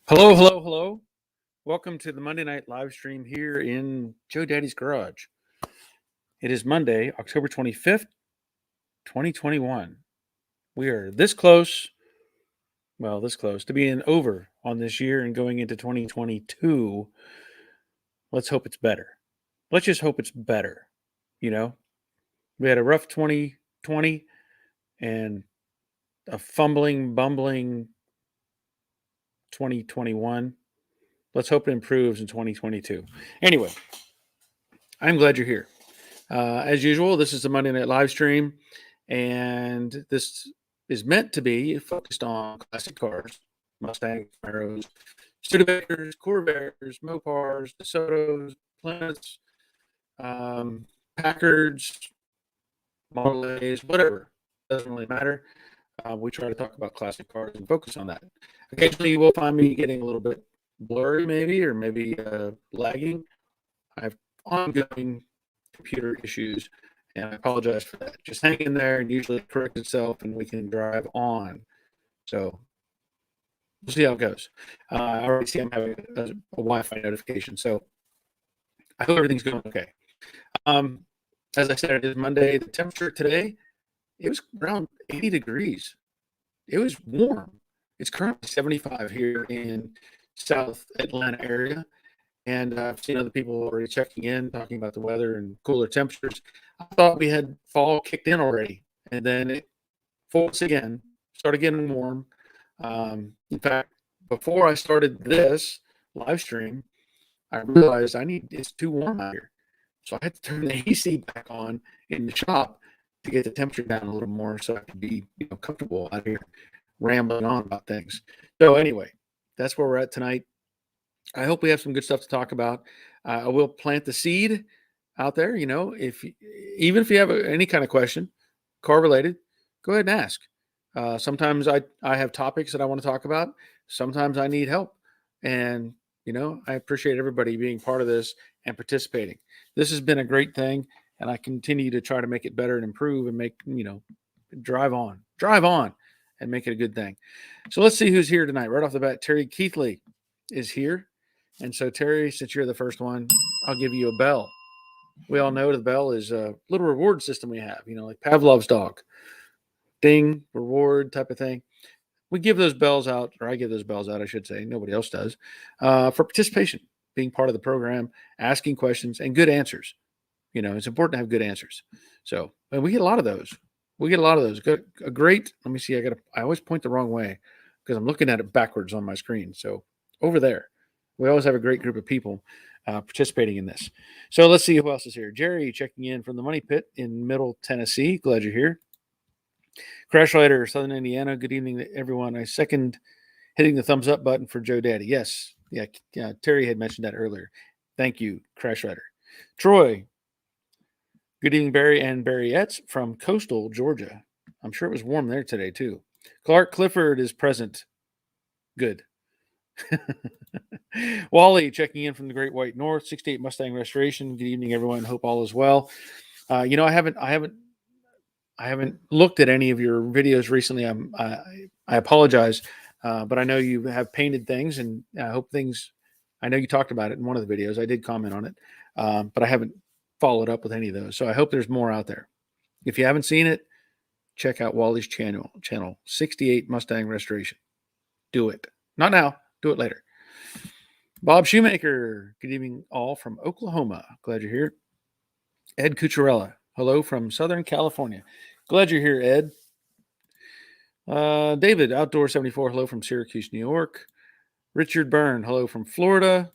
Hello, hello, hello. Welcome to the Monday night live stream here in Joe Daddy's garage. It is Monday, October 25th, 2021. We are this close to being over on this year and going into 2022. Let's hope it's better. Let's just hope it's better. You know, we had a rough 2020 and a bumbling 2021. Let's hope it improves in 2022. Anyway, I'm glad you're here. As usual, this is the Monday Night live stream, and this is meant to be focused on classic cars, Mustangs, Camaros, Studebakers, Corvairs, Mopars, DeSotos, Plymouths, Packards, Model A's, whatever. Doesn't really matter. We try to talk about classic cars and focus on that. Occasionally, you will find me getting a little bit blurry, maybe lagging. I have ongoing computer issues, and I apologize for that. Just hang in there, and usually it corrects itself, and we can drive on. So we'll see how it goes. I already see I'm having a Wi-Fi notification, so I hope everything's going okay. As I said, it is Monday. The temperature today, it was around 80 degrees. It was warm. It's currently 75 here in South Atlanta area. And I've seen other people already checking in, talking about the weather and cooler temperatures. I thought we had fall kicked in already, and then it falls again, started getting warm. In fact, before I started this live stream, I realized it's too warm out here. So I had to turn the AC back on in the shop to get the temperature down a little more so I could be comfortable out here rambling on about things. So anyway, that's where we're at tonight. I hope we have some good stuff to talk about. I will plant the seed out there. Even if you have any kind of question, car related, go ahead and ask. Sometimes I have topics that I want to talk about. Sometimes I need help, and I appreciate everybody being part of this and participating. This has been a great thing, and I continue to try to make it better and improve and make drive on, and make it a good thing. So let's see who's here tonight. Right off the bat, Terry Keithley is here. And so, Terry, since you're the first one, I'll give you a bell. We all know the bell is a little reward system we have, like Pavlov's dog. Ding, reward type of thing. We give those bells out, or I give those bells out, I should say. Nobody else does. For participation, being part of the program, asking questions, and good answers. It's important to have good answers. So, and we get a lot of those. A great, let me see, I always point the wrong way because I'm looking at it backwards on my screen. So, over there. We always have a great group of people participating in this. So let's see who else is here. Jerry checking in from the Money Pit in Middle Tennessee. Glad you're here. Crash Lighter, Southern Indiana. Good evening to everyone. I second hitting the thumbs up button for Joe Daddy. Yes. Yeah. Terry had mentioned that earlier. Thank you, Crash Lighter. Troy. Good evening, Barry and Barriettes from Coastal, Georgia. I'm sure it was warm there today, too. Clark Clifford is present. Good. Wally checking in from the Great White North, 68 Mustang Restoration. Good evening, everyone. Hope all is well. I haven't looked at any of your videos recently. I apologize, but I know you have painted things, and I hope things. I know you talked about it in one of the videos. I did comment on it, but I haven't followed up with any of those. So I hope there's more out there. If you haven't seen it, check out Wally's channel 68 Mustang Restoration. Do it. Not now. Do it later. Bob Shoemaker, good evening all from Oklahoma. Glad you're here. Ed Cucharella, hello from Southern California. Glad you're here, Ed. David, Outdoor 74, hello from Syracuse, New York. Richard Byrne, hello from Florida.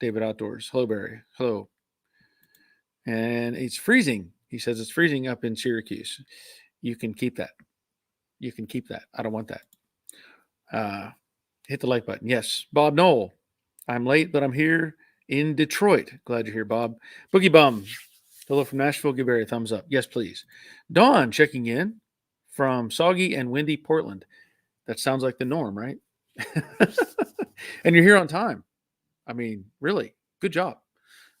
David Outdoors, hello, Barry. Hello. And it's freezing. He says it's freezing up in Syracuse. You can keep that. I don't want that. Hit the like button. Yes. Bob Knoll. I'm late, but I'm here in Detroit. Glad you're here, Bob. Boogie Bum. Hello from Nashville. Give Barry a thumbs up. Yes, please. Dawn checking in from soggy and windy Portland. That sounds like the norm, right? And you're here on time. I mean, really, good job.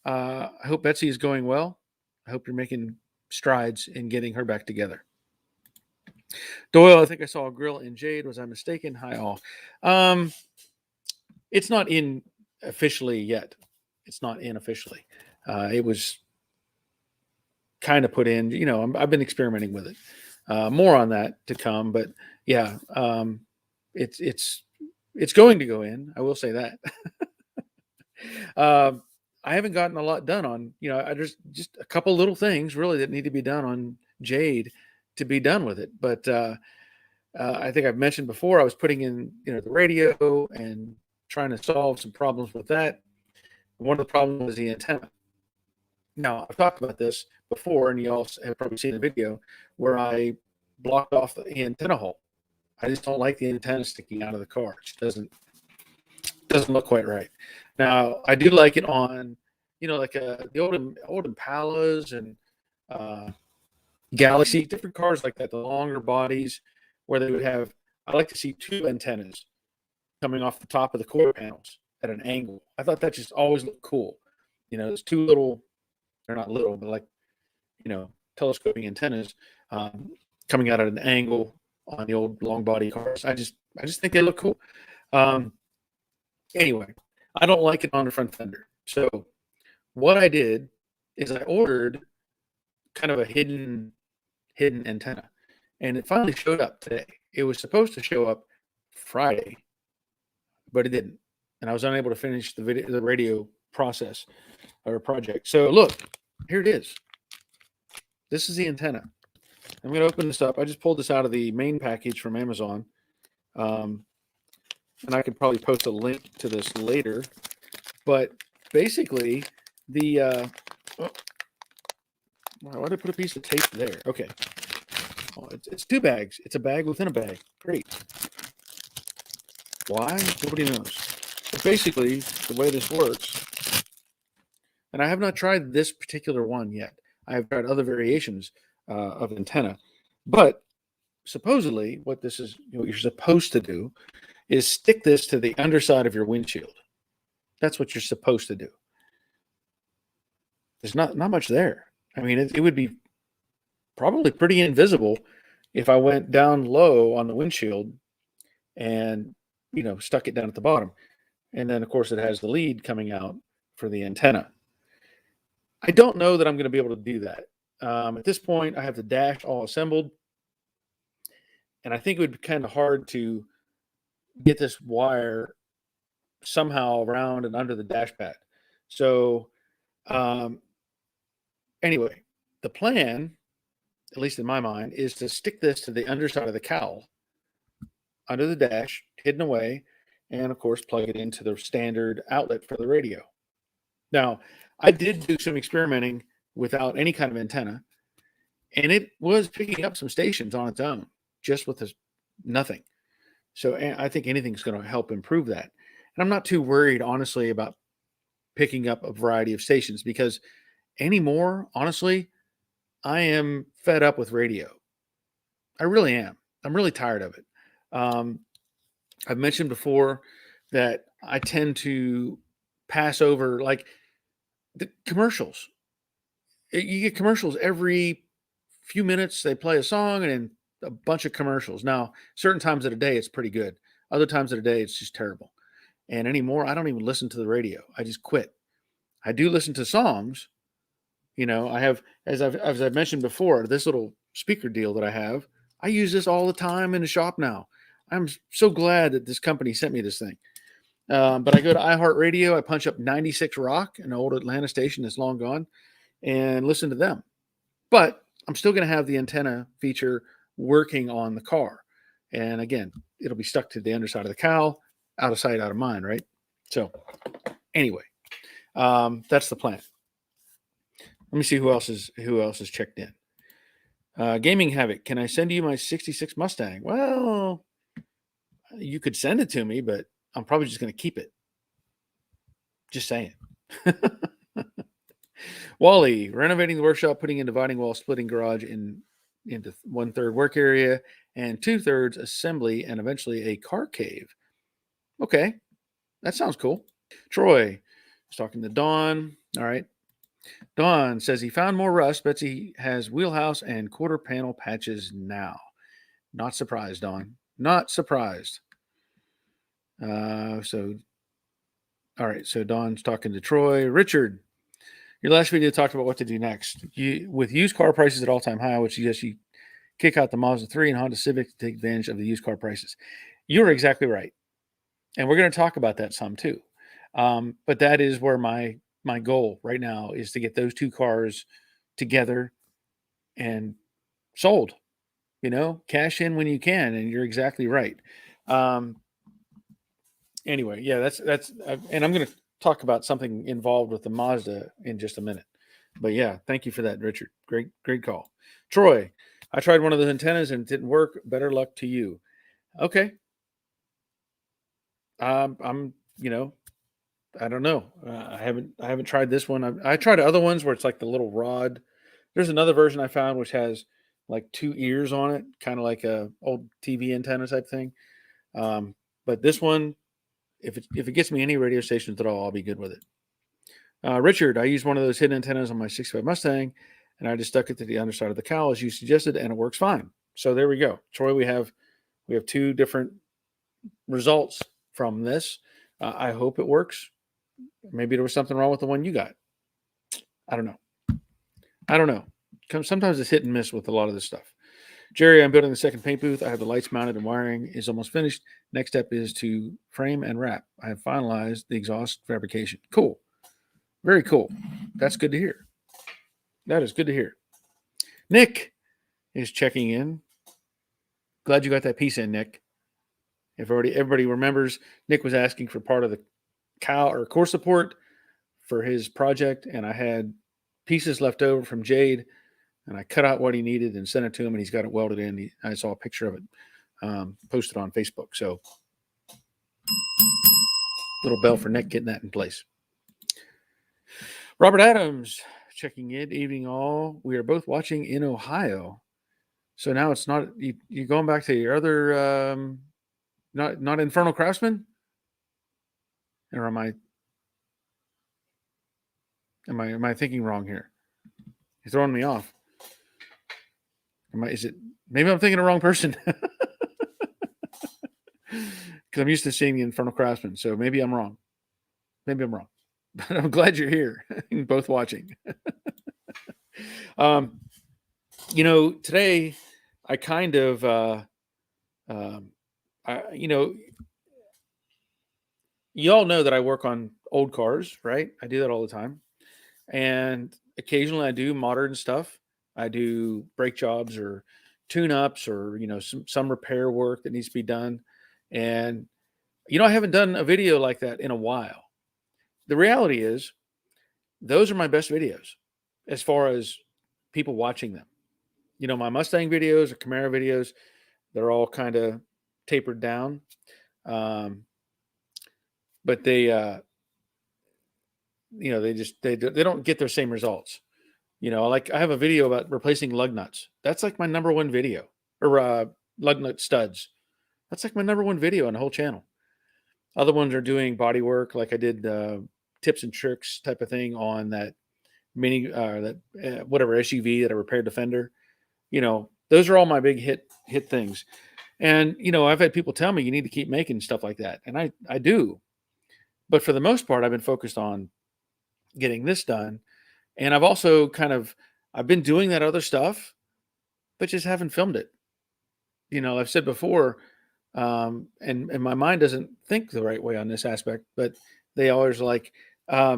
I hope Betsy is going well. I hope you're making strides in getting her back together. Doyle, I think I saw a grill in Jade. Was I mistaken? Hi, all. It's not in officially yet. It's not in officially. It was kind of put in. I've been experimenting with it. More on that to come, but yeah, it's it's it's going to go in. I will say that. um, I haven't gotten a lot done on. I just a couple little things really that need to be done on Jade to be done with it. But I think I've mentioned before I was putting in the radio and trying to solve some problems with that. One of the problems was the antenna. Now, I've talked about this before, and you all have probably seen the video where I blocked off the antenna hole. I just don't like the antenna sticking out of the car. It just doesn't look quite right. Now, I do like it on, like the old Impalas and uh, Galaxy, different cars like that, the longer bodies, where they would have. I like to see two antennas coming off the top of the quarter panels at an angle. I thought that just always looked cool. There's two little, they're not little, but like, telescoping antennas coming out at an angle on the old long body cars. I just think they look cool. Anyway, I don't like it on the front fender. So what I did is I ordered kind of a hidden antenna, and it finally showed up today. It was supposed to show up Friday, but it didn't, and I was unable to finish the radio process or project. So look, here it is. This is the antenna. I'm going to open this up. I just pulled this out of the main package from Amazon. And I could probably post a link to this later. But basically, why did I put a piece of tape there? Okay. Oh, it's two bags. It's a bag within a bag. Great. Why? Nobody knows. But basically, the way this works, and I have not tried this particular one yet. I have tried other variations of antenna, but supposedly what this is, what you're supposed to do is stick this to the underside of your windshield. That's what you're supposed to do. There's not much there. I mean, it would be probably pretty invisible if I went down low on the windshield and, stuck it down at the bottom. And then, of course, it has the lead coming out for the antenna. I don't know that I'm going to be able to do that. At this point, I have the dash all assembled. And I think it would be kind of hard to get this wire somehow around and under the dash pad. So anyway, the plan, at least in my mind, is to stick this to the underside of the cowl under the dash, hidden away, and of course plug it into the standard outlet for the radio. Now, I did do some experimenting without any kind of antenna, and it was picking up some stations on its own, just with this nothing. So I think anything's going to help improve that. And I'm not too worried, honestly, about picking up a variety of stations because anymore, honestly, I am fed up with radio. I really am. I'm really tired of it. I've mentioned before that I tend to pass over like the commercials. You get commercials every few minutes. They play a song and then a bunch of commercials. Now, certain times of the day, it's pretty good. Other times of the day, it's just terrible. And anymore, I don't even listen to the radio. I just quit. I do listen to songs. I have, as I've mentioned before, this little speaker deal that I have. I use this all the time in the shop now. I'm so glad that this company sent me this thing. But I go to iHeartRadio. I punch up 96 Rock, an old Atlanta station that's long gone, and listen to them. But I'm still going to have the antenna feature working on the car. And again, it'll be stuck to the underside of the cowl, out of sight, out of mind, right? So anyway, that's the plan. Let me see who else is checked in. Gaming Havoc, can I send you my 66 Mustang? Well, you could send it to me, but I'm probably just going to keep it. Just saying. Wally, renovating the workshop, putting in dividing wall, splitting garage into 1/3 work area and 2/3 assembly, and eventually a car cave. Okay, that sounds cool. Troy is talking to Dawn. All right. Dawn says he found more rust. Betsy has wheelhouse and quarter panel patches now. Not surprised, Dawn. Not surprised. So All right. So Don's talking to Troy. Richard, your last video talked about what to do next. With used car prices at all-time high, which suggests you kick out the Mazda 3 and Honda Civic to take advantage of the used car prices. You're exactly right. And we're going to talk about that some too. But that is where my goal right now is to get those two cars together and sold. Cash in when you can, and you're exactly right. Anyway, yeah, that's and I'm going to talk about something involved with the Mazda in just a minute. But yeah, thank you for that, Richard. Great call. Troy, I tried one of those antennas and it didn't work. Better luck to you. Okay. I'm, I don't know. I haven't tried this one. I tried other ones where it's like the little rod. There's another version I found which has like two ears on it, kind of like a old TV antenna type thing. But this one, if it gets me any radio stations at all, I'll be good with it. Richard, I used one of those hidden antennas on my 65 Mustang, and I just stuck it to the underside of the cowl as you suggested, and it works fine. So there we go, Troy. We have two different results from this. I hope it works. Maybe there was something wrong with the one you got. I don't know. Sometimes it's hit and miss with a lot of this stuff. Jerry, I'm building the second paint booth. I have the lights mounted and wiring is almost finished. Next step is to frame and wrap. I have finalized the exhaust fabrication. Cool. Very cool. That's good to hear. That is good to hear. Nick is checking in. Glad you got that piece in, Nick. If everybody remembers, Nick was asking for part of the cowl or core support for his project, and I had pieces left over from Jade, and I cut out what he needed and sent it to him, and he's got it welded in. I saw a picture of it posted on Facebook. So, little bell for Nick getting that in place. Robert Adams checking in. Evening all. We are both watching in Ohio. So now it's not you going back to your other not Infernal Craftsman? Or am I thinking wrong here? You're throwing me off. Maybe I'm thinking the wrong person? Because I'm used to seeing the Infernal Craftsman, so maybe I'm wrong. But I'm glad you're here and both watching. Today I kind of you all know that I work on old cars, right? I do that all the time. And occasionally I do modern stuff. I do brake jobs or tune-ups or, some repair work that needs to be done. And, I haven't done a video like that in a while. The reality is those are my best videos as far as people watching them. My Mustang videos or Camaro videos, they're all kind of tapered down. But they, they don't get their same results. I have a video about replacing lug nuts. That's like my number one video, or lug nut studs. That's like my number one video on the whole channel. Other ones are doing body work, like I did tips and tricks type of thing on that whatever SUV that I repaired the fender. Those are all my big hit things. And I've had people tell me you need to keep making stuff like that, and I do. But for the most part, I've been focused on getting this done. And I've also I've been doing that other stuff, but just haven't filmed it. I've said before, and my mind doesn't think the right way on this aspect, but they always like, I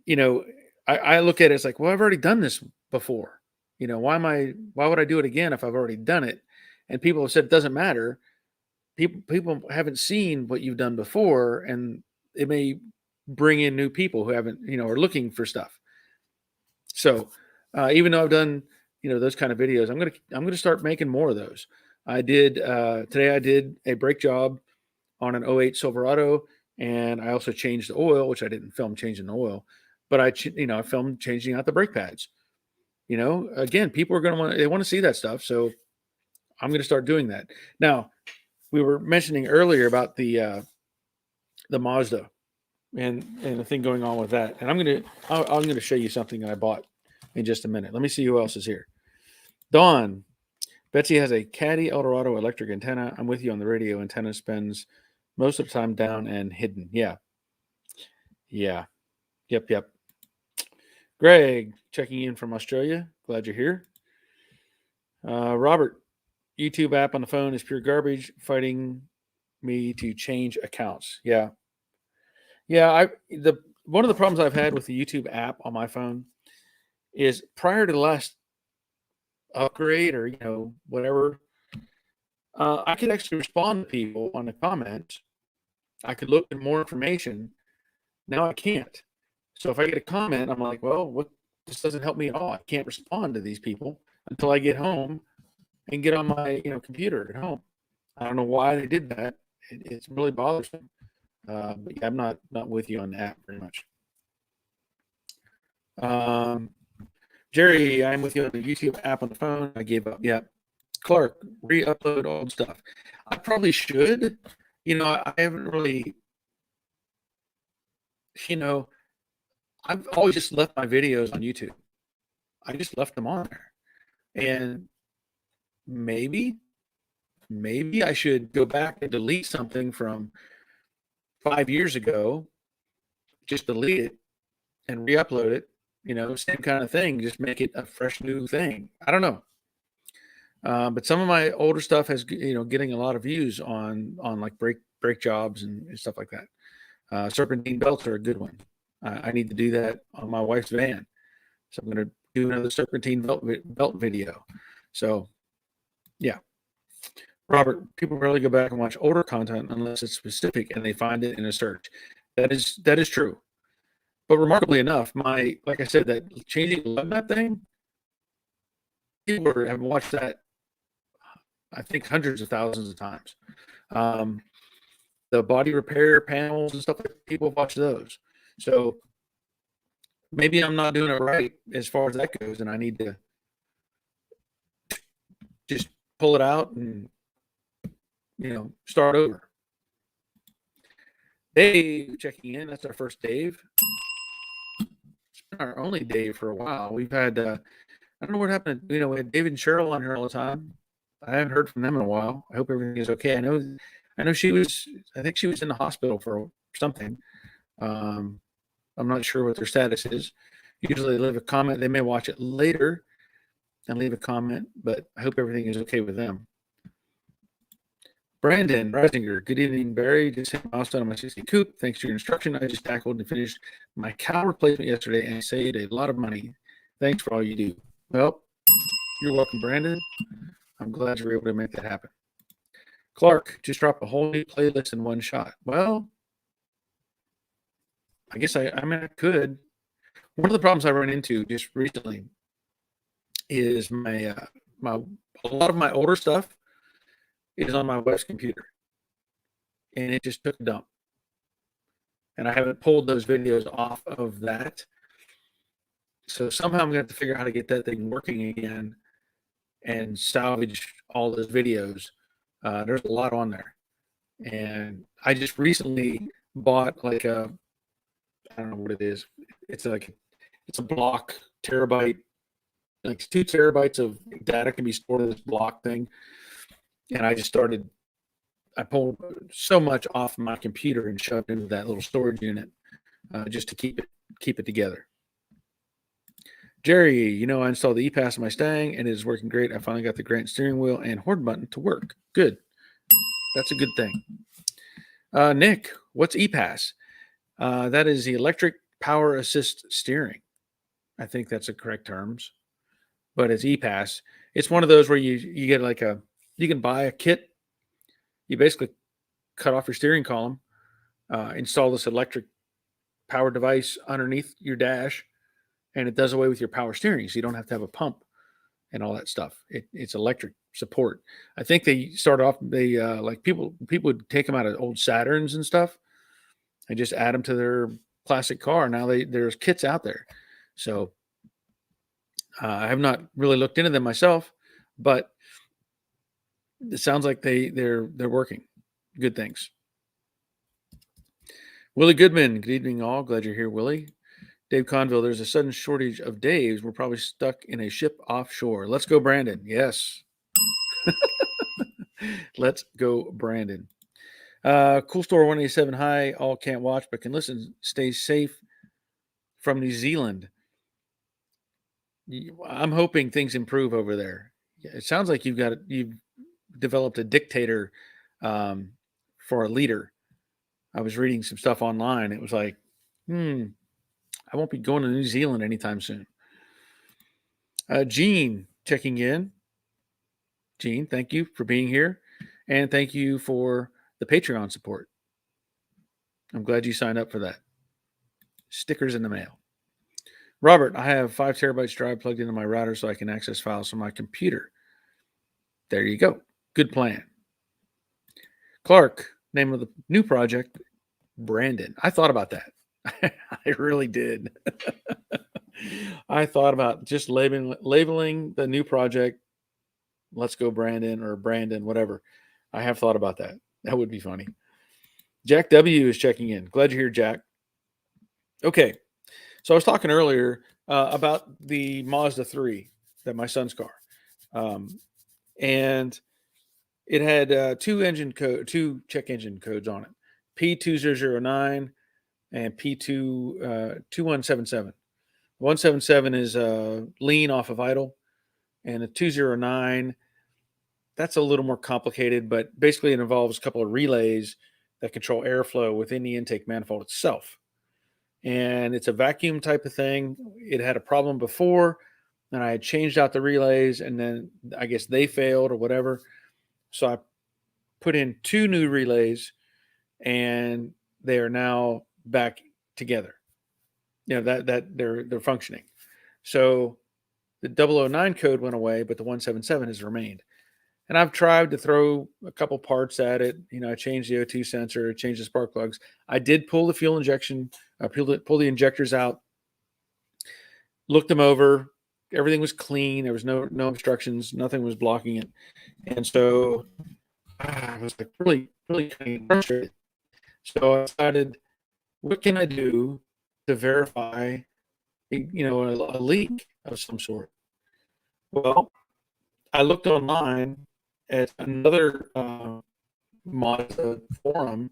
look at it as like, well, I've already done this before. Why would I do it again if I've already done it? And people have said it doesn't matter. People haven't seen what you've done before, and it may bring in new people who haven't, are looking for stuff. So even though I've done, those kind of videos, I'm going to start making more of those. Today I did a brake job on an 08 Silverado, and I also changed the oil, which I didn't film changing the oil, but I filmed changing out the brake pads. Again, people are they want to see that stuff. So I'm going to start doing that. Now, we were mentioning earlier about the Mazda and the thing going on with that. And I'm going to show you something that I bought in just a minute. Let me see who else is here. Dawn, Betsy has a Caddy Eldorado electric antenna. I'm with you on the radio. Antenna spends Most of the time down and hidden. Yeah. Yep. Greg, checking in from Australia. Glad you're here. Robert, YouTube app on the phone is pure garbage. Fighting me to change accounts. Yeah. One of the problems I've had with the YouTube app on my phone is prior to the last upgrade or whatever, I could actually respond to people on the comments. I could look at more information. Now I can't. So if I get a comment, I'm like, well, what? This doesn't help me at all. I can't respond to these people until I get home and get on my computer at home. I don't know why they did that. It's really bothersome. But yeah, I'm not with you on that very much. Jerry, I'm with you on the YouTube app on the phone. I gave up. Yeah. Clark, re-upload old stuff. I probably should. I haven't really, I've always just left my videos on YouTube. I just left them on there. And maybe I should go back and delete something from 5 years ago, just delete it and re-upload it, same kind of thing, just make it a fresh new thing. I don't know. But some of my older stuff has, getting a lot of views on like brake jobs and stuff like that. Serpentine belts are a good one. I need to do that on my wife's van. So I'm going to do another serpentine belt video. So yeah. Robert, people rarely go back and watch older content unless it's specific and they find it in a search. That is true. But remarkably enough, like I said, that changing the web map thing, people have watched that, I think, hundreds of thousands of times. The body repair panels and stuff, people watch those. So maybe I'm not doing it right as far as that goes, and I need to just pull it out and start over. Dave checking in. That's our first Dave. It's been our only Dave for a while. We've had I don't know what happened. We had David and Cheryl on here all the time. I haven't heard from them in a while. I hope everything is okay. I know she was. I think she was in the hospital for something. I'm not sure what their status is. Usually they leave a comment. They may watch it later and leave a comment, but I hope everything is okay with them. Brandon Reisinger, good evening, Barry. Just hit a milestone on my 60 coupe. Thanks to your instruction, I just tackled and finished my cow replacement yesterday and saved a lot of money. Thanks for all you do. Well, you're welcome, Brandon. I'm glad you were able to make that happen. Clark, just dropped a whole new playlist in one shot. Well, I guess I could. One of the problems I ran into just recently is a lot of my older stuff is on my wife's computer, and it just took a dump. And I haven't pulled those videos off of that. So somehow I'm going to have to figure out how to get that thing working again and salvage all those videos. There's a lot on there. And I just recently bought I don't know what it is. It's a block terabyte, like 2 terabytes of data can be stored in this block thing. And I pulled so much off my computer and shoved into that little storage unit just to keep it together. Jerry, I installed the E-Pass on my Stang and it is working great. I finally got the Grant steering wheel and horn button to work. Good. That's a good thing. Nick, what's E-Pass? That is the electric power assist steering. I think that's the correct terms, but it's E-Pass. It's one of those where you get you can buy a kit. You basically cut off your steering column, install this electric power device underneath your dash, and it does away with your power steering. So you don't have to have a pump and all that stuff. It's electric support. I think they started off, like people would take them out of old Saturns and stuff and just add them to their classic car. Now there's kits out there. So I have not really looked into them myself, but it sounds like they're working. Good things. Willie Goodman, good evening all. Glad you're here, Willie. Dave Conville, there's a sudden shortage of Daves. We're probably stuck in a ship offshore. Let's go, Brandon. Yes. Let's go, Brandon. Cool Store 187. Hi, all can't watch but can listen. Stay safe from New Zealand. I'm hoping things improve over there. It sounds like you've developed a dictator for a leader. I was reading some stuff online. It was like, I won't be going to New Zealand anytime soon. Gene checking in. Gene, thank you for being here. And thank you for the Patreon support. I'm glad you signed up for that. Stickers in the mail. Robert, I have 5 terabytes drive plugged into my router so I can access files from my computer. There you go. Good plan. Clark, name of the new project, Brandon. I thought about that. I really did. I thought about just labeling the new project, Let's Go Brandon or Brandon, whatever. I have thought about that. That would be funny. Jack W is checking in. Glad you're here, Jack. Okay. So I was talking earlier about the Mazda 3, that my son's car. And it had two check engine codes on it, P2009 and P2177. 177 is lean off of idle, and a 209, that's a little more complicated, but basically it involves a couple of relays that control airflow within the intake manifold itself. And it's a vacuum type of thing. It had a problem before, and I had changed out the relays, and then I guess they failed or whatever. So I put in 2 new relays, and they are now back together. That they're functioning. So the 009 code went away, but the 177 has remained. And I've tried to throw a couple parts at it. I changed the O2 sensor, changed the spark plugs. I did pull the fuel injection, pull the injectors out, looked them over. Everything was clean. There was no obstructions. Nothing was blocking it. And so I was like really, really kind of frustrated. So I decided, what can I do to verify, a leak of some sort? Well, I looked online at another Mazda forum,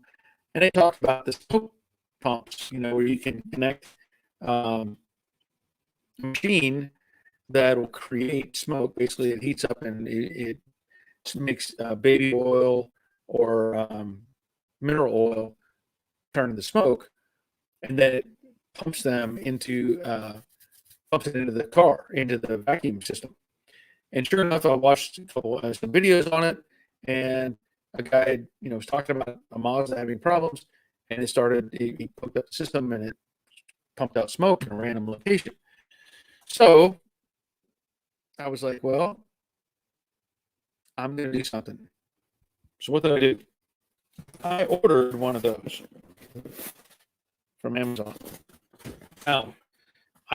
and they talked about the smoke pumps, where you can connect a machine that will create smoke. Basically, it heats up and it makes baby oil or mineral oil turn into smoke, and then it pumps it into the car, into the vacuum system. And sure enough, I watched some videos on it, and a guy, was talking about a Mazda having problems, and he hooked up the system, and it pumped out smoke in a random location. So I was like, well, I'm going to do something. So what did I do? I ordered one of those from Amazon. Now,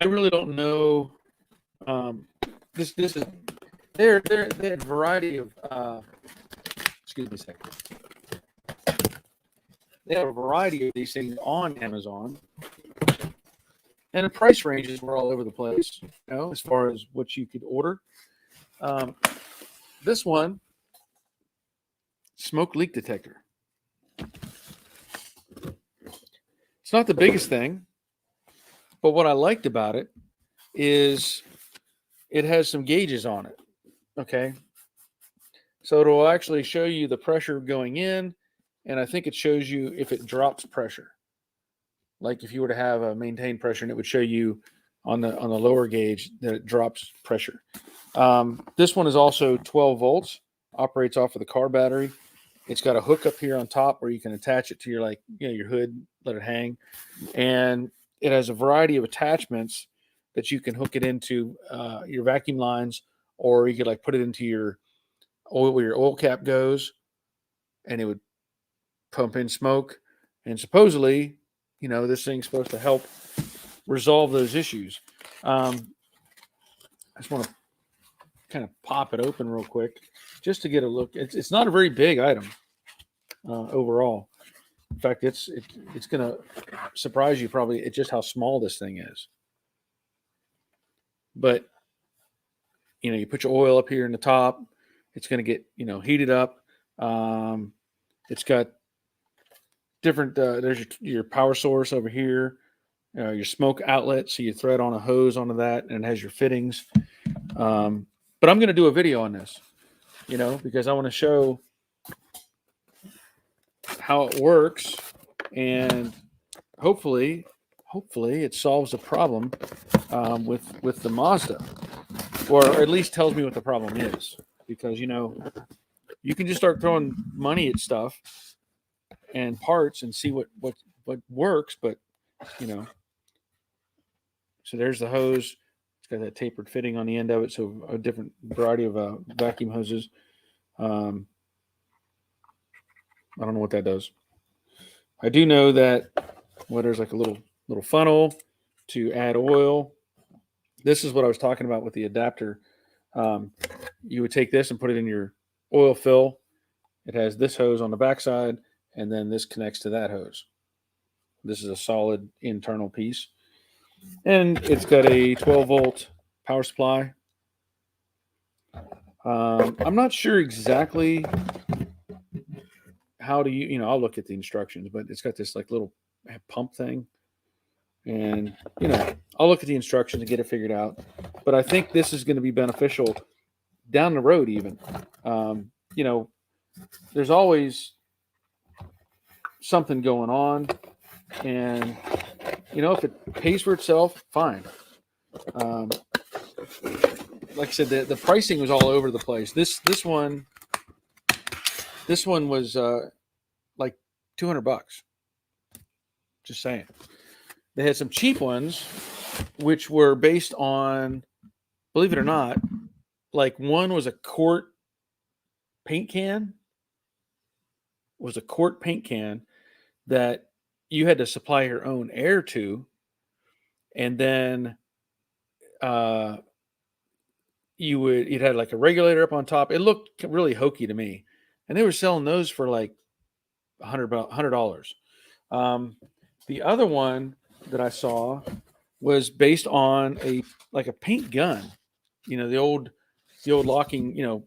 I really don't know. This is they're a variety of. Excuse me a second. They have a variety of these things on Amazon, and the price ranges were all over the place. As far as what you could order. This one, smoke leak detector. It's not the biggest thing, but what I liked about it is it has some gauges on it. Okay. So it'll actually show you the pressure going in, and I think it shows you if it drops pressure. Like if you were to have a maintained pressure, and it would show you on the lower gauge that it drops pressure. This one is also 12 volts, operates off of the car battery. It's got a hook up here on top where you can attach it to your your hood, let it hang. And it has a variety of attachments that you can hook it into your vacuum lines, or you could put it into your oil where your oil cap goes, and it would pump in smoke. And supposedly, this thing's supposed to help resolve those issues. I just want to kind of pop it open real quick just to get a look. It's not a very big item overall. In fact, it's going to surprise you probably at just how small this thing is. But you put your oil up here in the top. It's going to get heated up. It's got different. There's your power source over here, your smoke outlet. So you thread on a hose onto that, and it has your fittings. But I'm going to do a video on this, because I want to show how it works, and hopefully it solves a problem with the Mazda, or at least tells me what the problem is. Because you can just start throwing money at stuff and parts and see what works, but so there's the hose. It's got that tapered fitting on the end of it, so a different variety of vacuum hoses. I don't know what that does. I do know that there's like a little funnel to add oil. This is what I was talking about with the adapter. You would take this and put it in your oil fill. It has this hose on the backside, and then this connects to that hose. This is a solid internal piece. And it's got a 12-volt power supply. I'm not sure exactly how to I'll look at the instructions, but it's got this like little pump thing. And, I'll look at the instructions and get it figured out. But I think this is going to be beneficial down the road even. There's always something going on. And, if it pays for itself, fine. Like I said, the pricing was all over the place. This one was like $200. Just saying. They had some cheap ones, which were based on, believe it or not, like one was a quart paint can. That you had to supply your own air to, and then it had like a regulator up on top. It looked really hokey to me, and they were selling those for like $100. The other one that I saw was based on a paint gun, the old locking,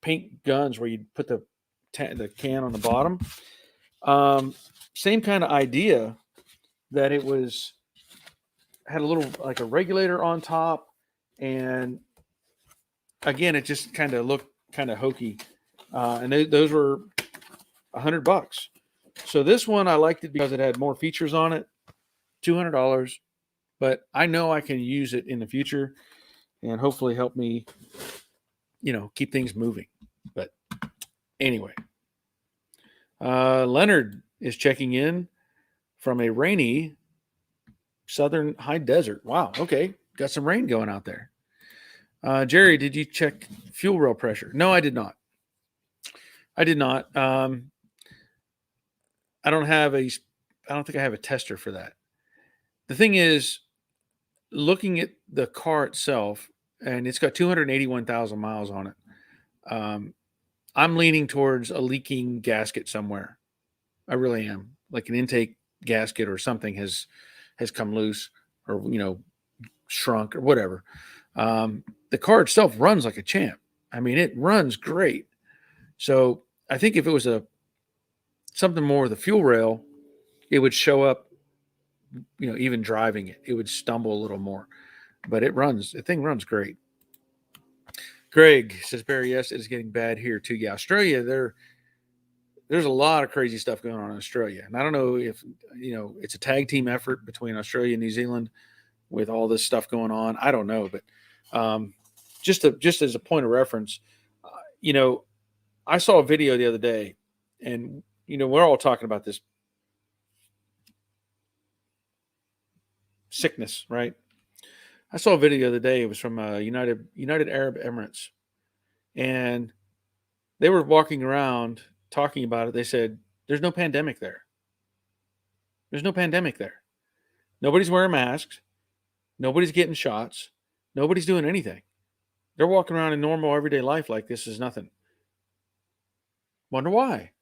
paint guns where you'd put the can on the bottom. Same kind of idea, that it had a little like a regulator on top, and again, it just kind of looked kind of hokey, and those were $100. So this one I liked it because it had more features on it. $200, but I know I can use it in the future and hopefully help me, keep things moving. But anyway, Leonard is checking in from a rainy southern high desert. Wow. Okay. Got some rain going out there. Jerry, did you check fuel rail pressure? No, I did not. I don't think I have a tester for that. The thing is, looking at the car itself, and it's got 281,000 miles on it. I'm leaning towards a leaking gasket somewhere. I really am. Like an intake gasket or something has come loose, or shrunk or whatever. The car itself runs like a champ. I mean, it runs great. So I think if it was something more with the fuel rail, it would show up. Even driving it would stumble a little more, but the thing runs great. Greg says, Barry, yes, it's getting bad here too. Yeah, Australia, there's a lot of crazy stuff going on in Australia. And I don't know if, it's a tag team effort between Australia and New Zealand with all this stuff going on. I don't know, but just as a point of reference, I saw a video the other day, and, we're all talking about this sickness, right? I saw a video the other day. It was from United Arab Emirates, and they were walking around talking about it. They said, there's no pandemic there. There's no pandemic there. Nobody's wearing masks. Nobody's getting shots. Nobody's doing anything. They're walking around in normal everyday life like this is nothing. Wonder why?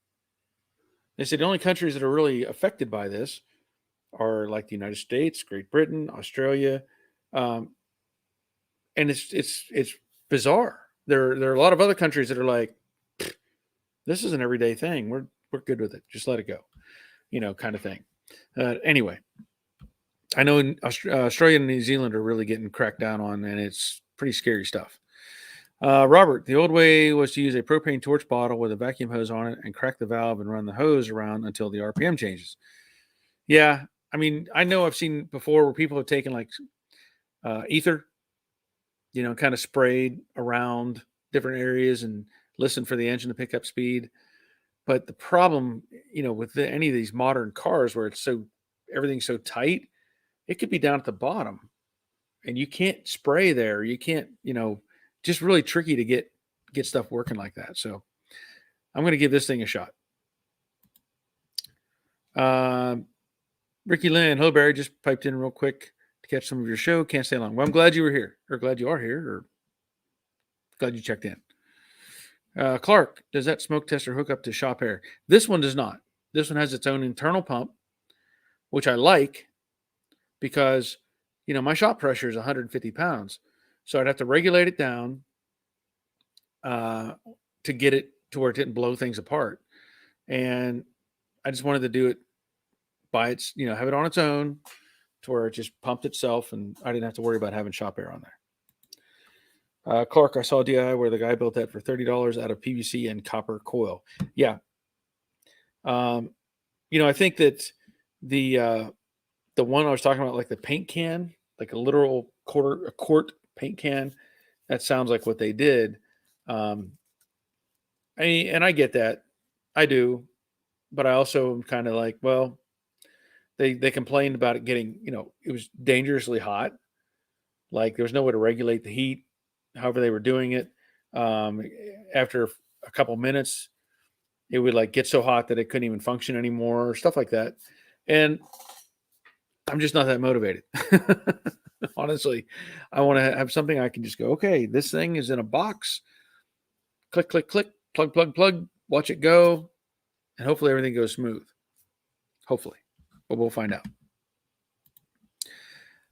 They said the only countries that are really affected by this are like the United States, Great Britain, Australia, and it's bizarre. There are a lot of other countries that are like, this is an everyday thing. We're good with it. Just let it go. kind of thing. Anyway, I know in Australia and New Zealand are really getting cracked down on, and it's pretty scary stuff. Robert, the old way was to use a propane torch bottle with a vacuum hose on it and crack the valve and run the hose around until the RPM changes. Yeah, I mean, I know I've seen before where people have taken like ether, kind of sprayed around different areas and listened for the engine to pick up speed. But the problem, with any of these modern cars where everything's so tight, it could be down at the bottom and you can't spray there. You can't, just really tricky to get stuff working like that. So I'm going to give this thing a shot. Ricky Lynn, hello Barry, just piped in real quick to catch some of your show. Can't stay long. Well, I'm glad you were here, or glad you are here, or glad you checked in. Clark, does that smoke tester hook up to shop air? This one does not. This one has its own internal pump, which I like because, my shop pressure is 150 pounds. So I'd have to regulate it down to get it to where it didn't blow things apart. And I just wanted to do it by its, have it on its own to where it just pumped itself and I didn't have to worry about having shop air on there. Clark, I saw a DI where the guy built that for $30 out of PVC and copper coil. Yeah. I think that the one I was talking about, like the paint can, like a literal quart paint can, that sounds like what they did. And I get that. I do. But I also am kind of like, well, they complained about it getting, it was dangerously hot. Like there was no way to regulate the heat, however they were doing it. After a couple minutes, it would like get so hot that it couldn't even function anymore, or stuff like that. And I'm just not that motivated. Honestly, I want to have something I can just go, okay, this thing is in a box. Click, click, click, plug, plug, plug, watch it go. And hopefully everything goes smooth. Hopefully. But we'll find out.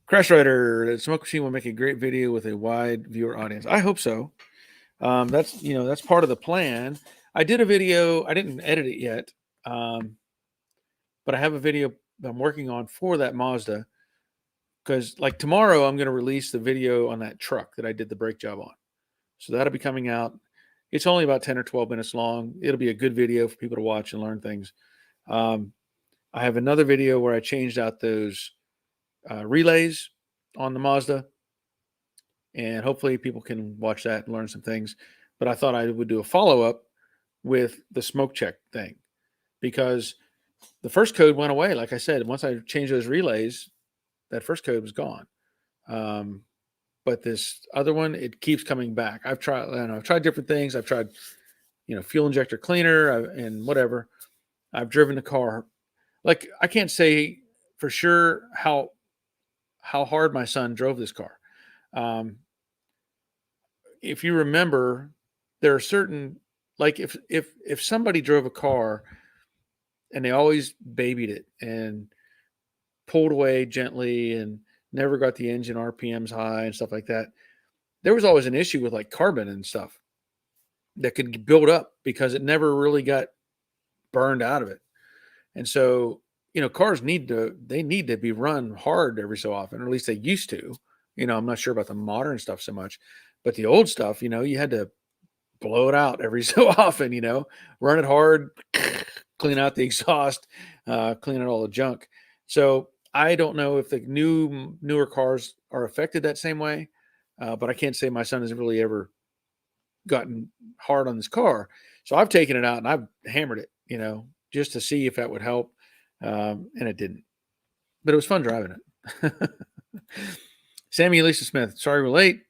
Crash Rider, the Smoke Machine will make a great video with a wide viewer audience. I hope so. That's part of the plan. I did a video. I didn't edit it yet. But I have a video I'm working on for that Mazda. Because like tomorrow, I'm going to release the video on that truck that I did the brake job on. So that'll be coming out. It's only about 10 or 12 minutes long. It'll be a good video for people to watch and learn things. I have another video where I changed out those relays on the Mazda. And hopefully people can watch that and learn some things. But I thought I would do a follow-up with the smoke check thing. Because the first code went away. Like I said, once I changed those relays, that first code was gone. But this other one, it keeps coming back. I've tried different things. I've tried, fuel injector cleaner and whatever. I've driven the car. Like I can't say for sure how hard my son drove this car. If you remember, there are certain, like if somebody drove a car and they always babied it and pulled away gently and never got the engine RPMs high and stuff like that, there was always an issue with like carbon and stuff that could build up because it never really got burned out of it. And so, cars need to be run hard every so often, or at least they used to. I'm not sure about the modern stuff so much, but the old stuff, you had to blow it out every so often, run it hard, clean out the exhaust, clean out all the junk. So I don't know if the newer cars are affected that same way, but I can't say my son has really ever gotten hard on this car. So I've taken it out and I've hammered it, just to see if that would help. And it didn't. But it was fun driving it. Sammy Lisa Smith, sorry we're late.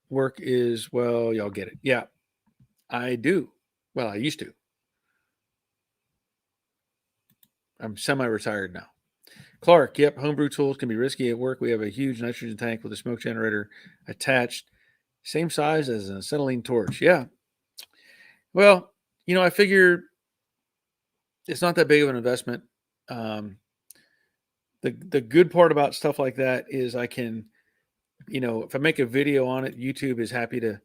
Work is, well, y'all get it. Yeah, I do. Well, I used to. I'm semi-retired now. Clark, yep, homebrew tools can be risky at work. We have a huge nitrogen tank with a smoke generator attached, same size as an acetylene torch. Yeah. Well, I figure it's not that big of an investment. The good part about stuff like that is I can, if I make a video on it, YouTube is happy to,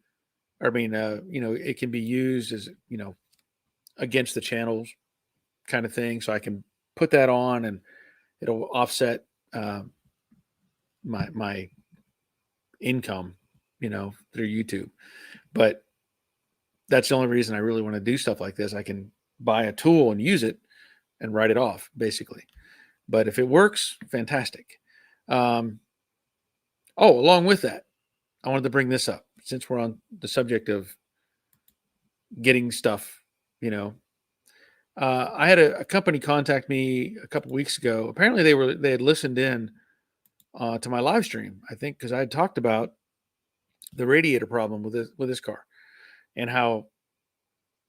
it can be used as, against the channels kind of thing. So I can put that on and it'll offset my income, through YouTube. But that's the only reason I really want to do stuff like this. I can buy a tool and use it and write it off, basically. But if it works, fantastic. Along with that, I wanted to bring this up since we're on the subject of getting stuff, I had a company contact me a couple weeks ago. Apparently they had listened in to my live stream, I think, because I had talked about the radiator problem with this car and how,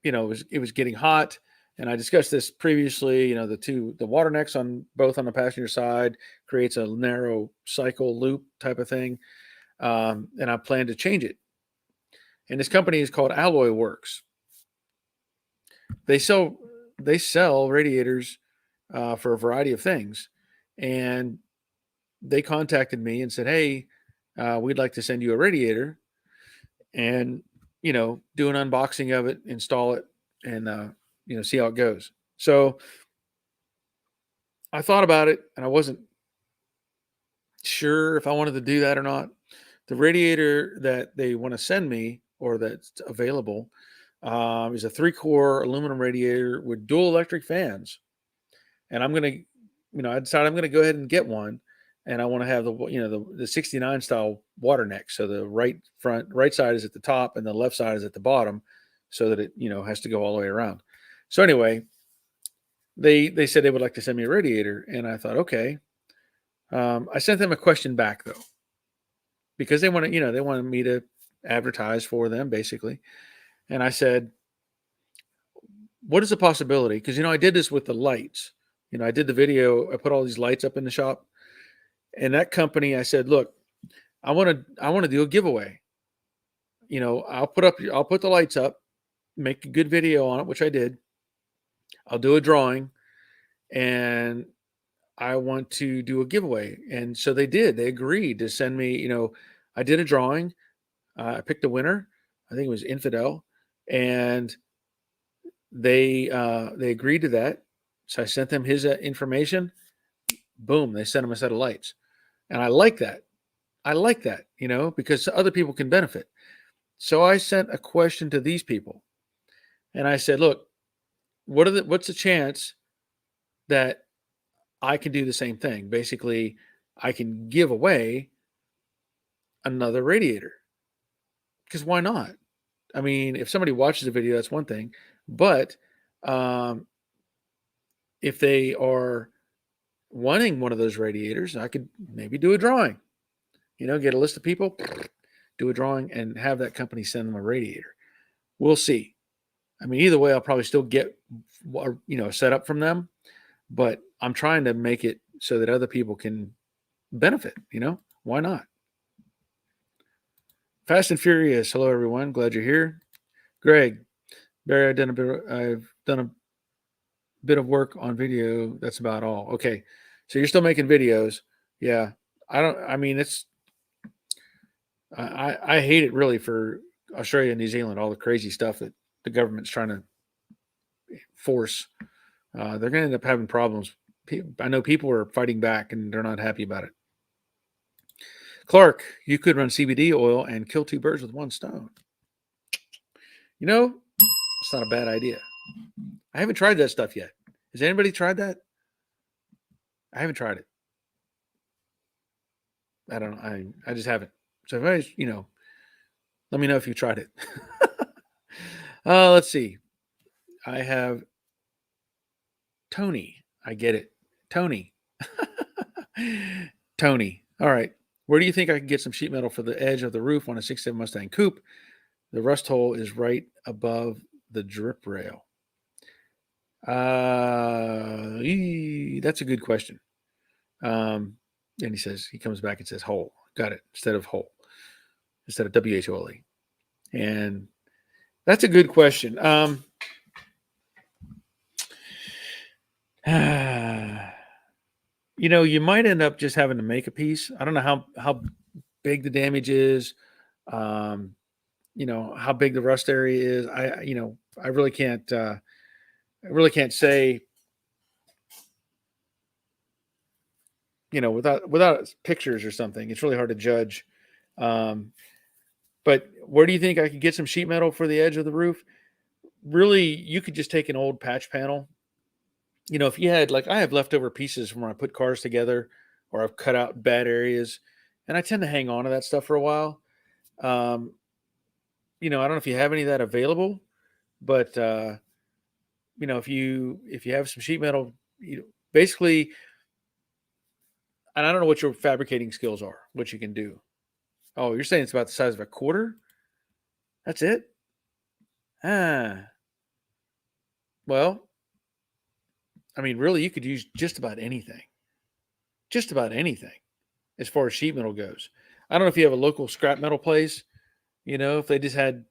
it was getting hot. And I discussed this previously, the water necks on both on the passenger side creates a narrow cycle loop type of thing. And I plan to change it. And this company is called Alloy Works. They sell radiators for a variety of things. And they contacted me and said, "Hey, we'd like to send you a radiator and, do an unboxing of it, install it, and, see how it goes." So I thought about it and I wasn't sure if I wanted to do that or not. The radiator that they want to send me or that's available is a 3-core aluminum radiator with dual electric fans. And I'm going to, I decided I'm going to go ahead and get one. And I want to have the 69 style water neck. So the right side is at the top and the left side is at the bottom so that it, has to go all the way around. So anyway, they said they would like to send me a radiator. And I thought, okay. I sent them a question back though, because they wanted me to advertise for them basically. And I said, what is the possibility? Because, I did this with the lights. I did the video. I put all these lights up in the shop. And that company, I said, look, I want to do a giveaway. I'll put the lights up, make a good video on it, which I did. I'll do a drawing and I want to do a giveaway. And so they did. They agreed to send me, I did a drawing. I picked a winner. I think it was Infidel. And they agreed to that. So I sent them his information. Boom, they sent him a set of lights. And I like that. Because other people can benefit. So I sent a question to these people. And I said, look, what's the chance that I can do the same thing? Basically, I can give away another radiator. Because why not? I mean, if somebody watches the video, that's one thing. But if they are wanting one of those radiators, I could maybe do a drawing. Get a list of people, do a drawing, and have that company send them a radiator. We'll see. I mean, either way, I'll probably still get, set up from them. But I'm trying to make it so that other people can benefit. Why not? Fast and Furious. Hello, everyone. Glad you're here. Greg, Barry, I've done a bit of work on video. That's about all. Okay. So you're still making videos. Yeah. I hate it really for Australia and New Zealand, all the crazy stuff that the government's trying to force. They're going to end up having problems. I know people are fighting back and they're not happy about it. Clark, you could run CBD oil and kill 2 birds with 1 stone. It's not a bad idea. I haven't tried that stuff yet. Has anybody tried that? I haven't tried it. I don't know. I just haven't. So if let me know if you tried it. Let's see. I have Tony. I get it. Tony. Tony. All right. Where do you think I can get some sheet metal for the edge of the roof on a 67 Mustang coupe? The rust hole is right above the drip rail. That's a good question. And he comes back and says hole. Got it. Instead of hole. Instead of WHOLE. And that's a good question. You might end up just having to make a piece. I don't know how big the damage is. How big the rust area is. I really can't say without pictures or something, it's really hard to judge. But where do you think I could get some sheet metal for the edge of the roof? Really, you could just take an old patch panel. If you had, like, I have leftover pieces from when I put cars together, or I've cut out bad areas, and I tend to hang on to that stuff for a while. Um, I don't know if you have any of that available, but if you have some sheet metal, basically, and I don't know what your fabricating skills are, what you can do. Oh, you're saying it's about the size of a quarter? That's it? Ah, well, I mean, really, you could use just about anything. Just about anything as far as sheet metal goes. I don't know if you have a local scrap metal place, if they just had,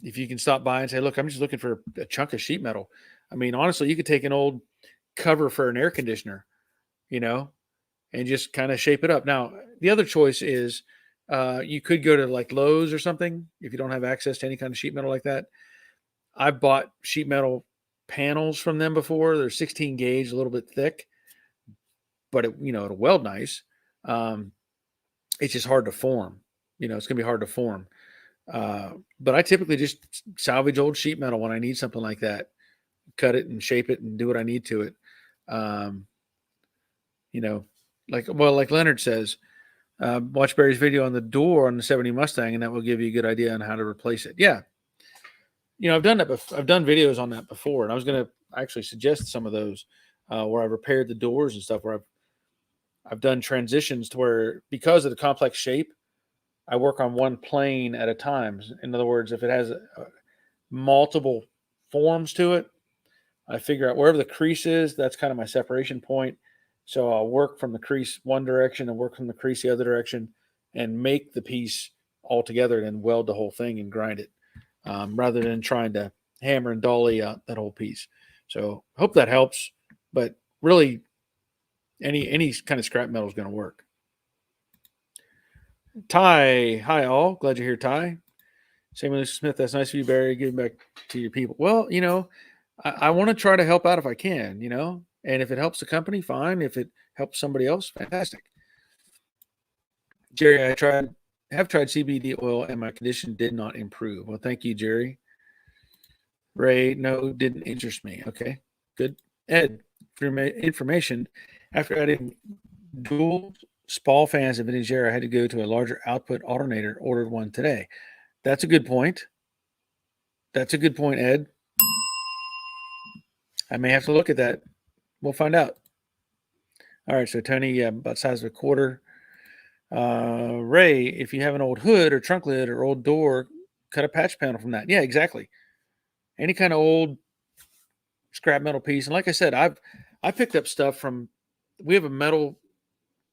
if you can stop by and say, look, I'm just looking for a chunk of sheet metal. I mean, honestly, you could take an old cover for an air conditioner, you know, and just kind of shape it up. Now, the other choice is you could go to like Lowe's or something if you don't have access to any kind of sheet metal like that. I've bought sheet metal panels from them before. They're 16 gauge, a little bit thick, but it'll weld nice. It's just hard to form. It's gonna be hard to form. But I typically just salvage old sheet metal when I need something like that, cut it and shape it and do what I need to it. Um, like Leonard says, watch Barry's video on the door on the 70 Mustang, and that will give you a good idea on how to replace it. Yeah. I've done that. I've done videos on that before, and I was going to actually suggest some of those where I've repaired the doors and stuff, where I've done transitions to where, because of the complex shape, I work on one plane at a time. In other words, if it has multiple forms to it, I figure out wherever the crease is, that's kind of my separation point. So I'll work from the crease one direction and work from the crease the other direction and make the piece all together and then weld the whole thing and grind it, rather than trying to hammer and dolly out that whole piece. So I hope that helps. But really, any kind of scrap metal is going to work. Ty, hi all. Glad you're here, Ty. Samuel Smith, that's nice of you, Barry. Giving back to your people. Well, I want to try to help out if I can, and if it helps the company, fine. If it helps somebody else, fantastic. Jerry, have tried CBD oil and my condition did not improve. Well, thank you, Jerry. Ray, no, didn't interest me. Okay, good. Ed, for your information, after adding dual Spall fans and vintage air, I had to go to a larger output alternator, ordered one today. That's a good point. That's a good point, Ed. I may have to look at that. We'll find out. All right, so Tony, about size of a quarter. Ray, if you have an old hood or trunk lid or old door, cut a patch panel from that. Yeah, exactly. Any kind of old scrap metal piece. And like I said, I picked up stuff from, we have a metal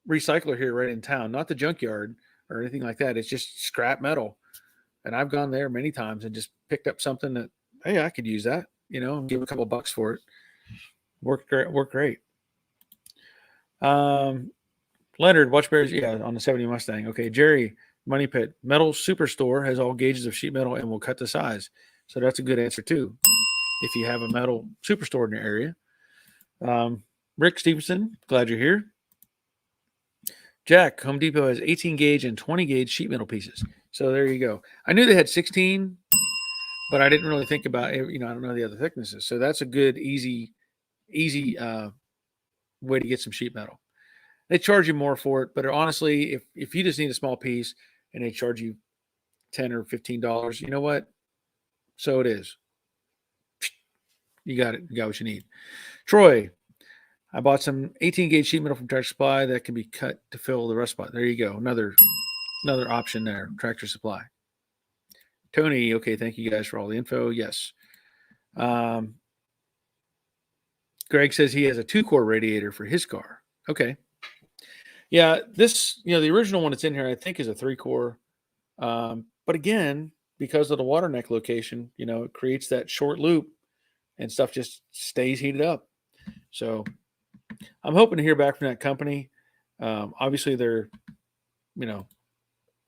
recycler here right in town, not the junkyard or anything like that. It's just scrap metal. And I've gone there many times and just picked up something that, hey, I could use that, and give a couple bucks for it. Worked great. Leonard, watch bears, yeah, on the 70 Mustang. Okay, Jerry, Money Pit, Metal Superstore has all gauges of sheet metal and will cut the size. So that's a good answer too, if you have a metal superstore in your area. Rick Stevenson, glad you're here. Jack, Home Depot has 18 gauge and 20 gauge sheet metal pieces. So there you go. I knew they had 16, but I didn't really think about it. I don't know the other thicknesses. So that's a good, easy way to get some sheet metal. They charge you more for it, but honestly, if you just need a small piece and they charge you $10 or $15, you know what? So it is. You got it. You got what you need. Troy, I bought some 18 gauge sheet metal from Tractor Supply that can be cut to fill the rust spot. There you go. Another option there. Tractor Supply. Tony, okay, thank you guys for all the info. Yes. Greg says he has a 2-core radiator for his car. Okay. Yeah, this, the original one that's in here, I think, is a 3-core. But again, because of the water neck location, it creates that short loop and stuff just stays heated up. So I'm hoping to hear back from that company. Obviously they're,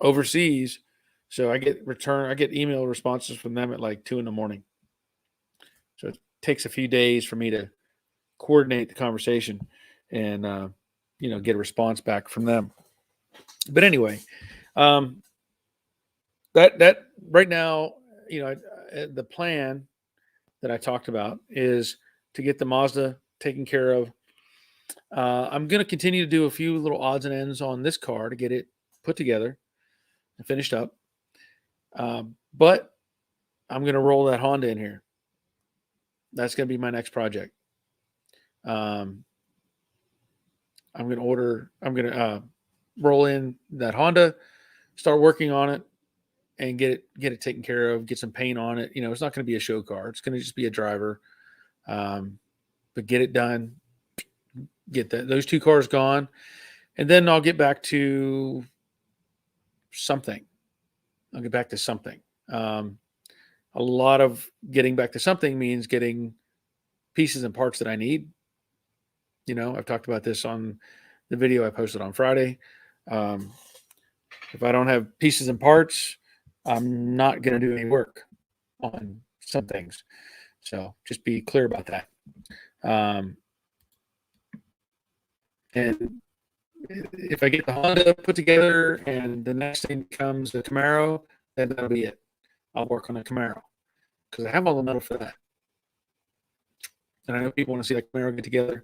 overseas. So I get email responses from them at like 2 a.m. So it takes a few days for me to coordinate the conversation. and get a response back from them. But anyway, that right now, the plan that I talked about is to get the Mazda taken care of. I'm going to continue to do a few little odds and ends on this car to get it put together and finished up. But I'm going to roll that Honda in here. That's going to be my next project. I'm going to roll in that Honda, start working on it, and get it taken care of, get some paint on it. It's not going to be a show car. It's going to just be a driver. But get it done, get those two cars gone, and then I'll get back to something. A lot of getting back to something means getting pieces and parts that I need. I've talked about this on the video I posted on Friday. If I don't have pieces and parts, I'm not going to do any work on some things. So just be clear about that. And if I get the Honda put together and the next thing comes the Camaro, then that'll be it. I'll work on the Camaro because I have all the metal for that. And I know people want to see that Camaro get together,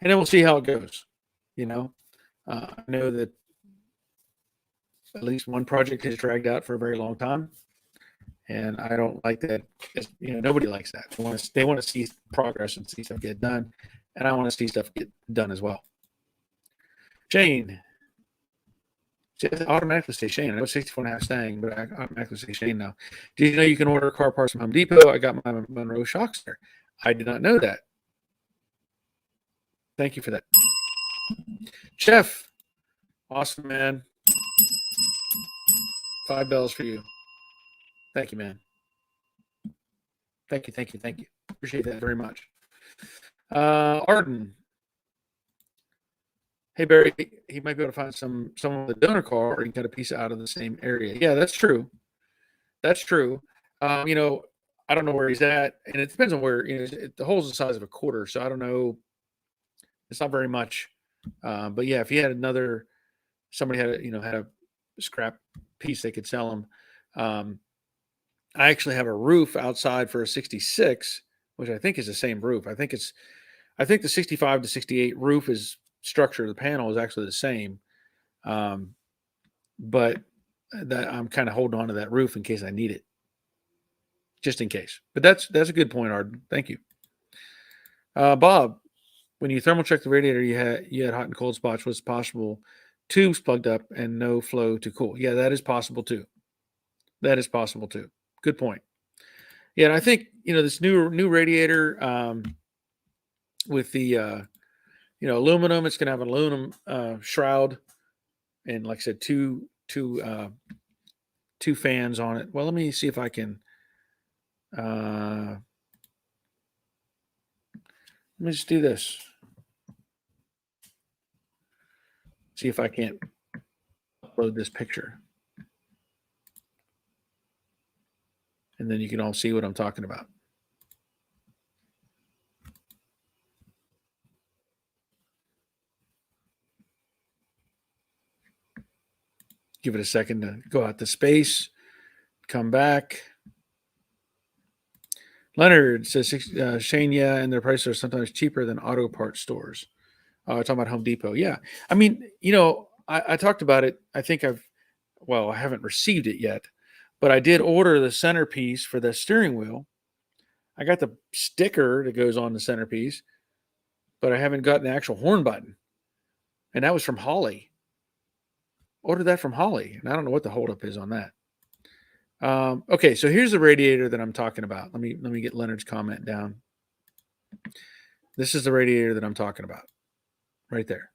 and then we'll see how it goes. I know that at least one project has dragged out for a very long time, and I don't like that. Nobody likes that. They want to see progress and see stuff get done, and I want to see stuff get done as well. Shane. I automatically say Shane. I know 64.5 staying, but I automatically say Shane now. Did you know you can order car parts from Home Depot? I got my Monroe shocks there. I did not know that. Thank you for that. Jeff. Awesome, man. 5 bells for you. Thank you, man. Thank you. Appreciate that very much. Arden. Hey, Barry, he might be able to find someone with a donor car, or he can cut a piece out of the same area. Yeah, that's true. I don't know where he's at, and it depends on where. The hole's the size of a quarter, so I don't know. It's not very much, but yeah, if he had somebody had a scrap piece, they could sell him. I actually have a roof outside for a 66, which I think is the same roof. I think the 65 to 68 roof structure of the panel is actually the same. But that I'm kind of holding on to that roof in case I need it, just in case. But that's a good point, Arden. Thank you. Bob, when you thermal check the radiator, you had hot and cold spots. Was possible tubes plugged up and no flow to cool? Yeah, that is possible too. Good point. Yeah, and I think this new radiator with the aluminum. It's going to have an aluminum shroud, and like I said, two fans on it. Well, let me see if I can. Let me just do this. See if I can't upload this picture, and then you can all see what I'm talking about. Give it a second to go out to space, come back. Leonard says, Shane, yeah, and their prices are sometimes cheaper than auto parts stores. Talking about Home Depot. Yeah. I mean, I talked about it. I think I haven't received it yet, but I did order the centerpiece for the steering wheel. I got the sticker that goes on the centerpiece, but I haven't gotten the actual horn button. And that was from Holly. Ordered that from Holly, and I don't know what the holdup is on that. Okay, so here's the radiator that I'm talking about. Let me get Leonard's comment down. This is the radiator that I'm talking about, right there.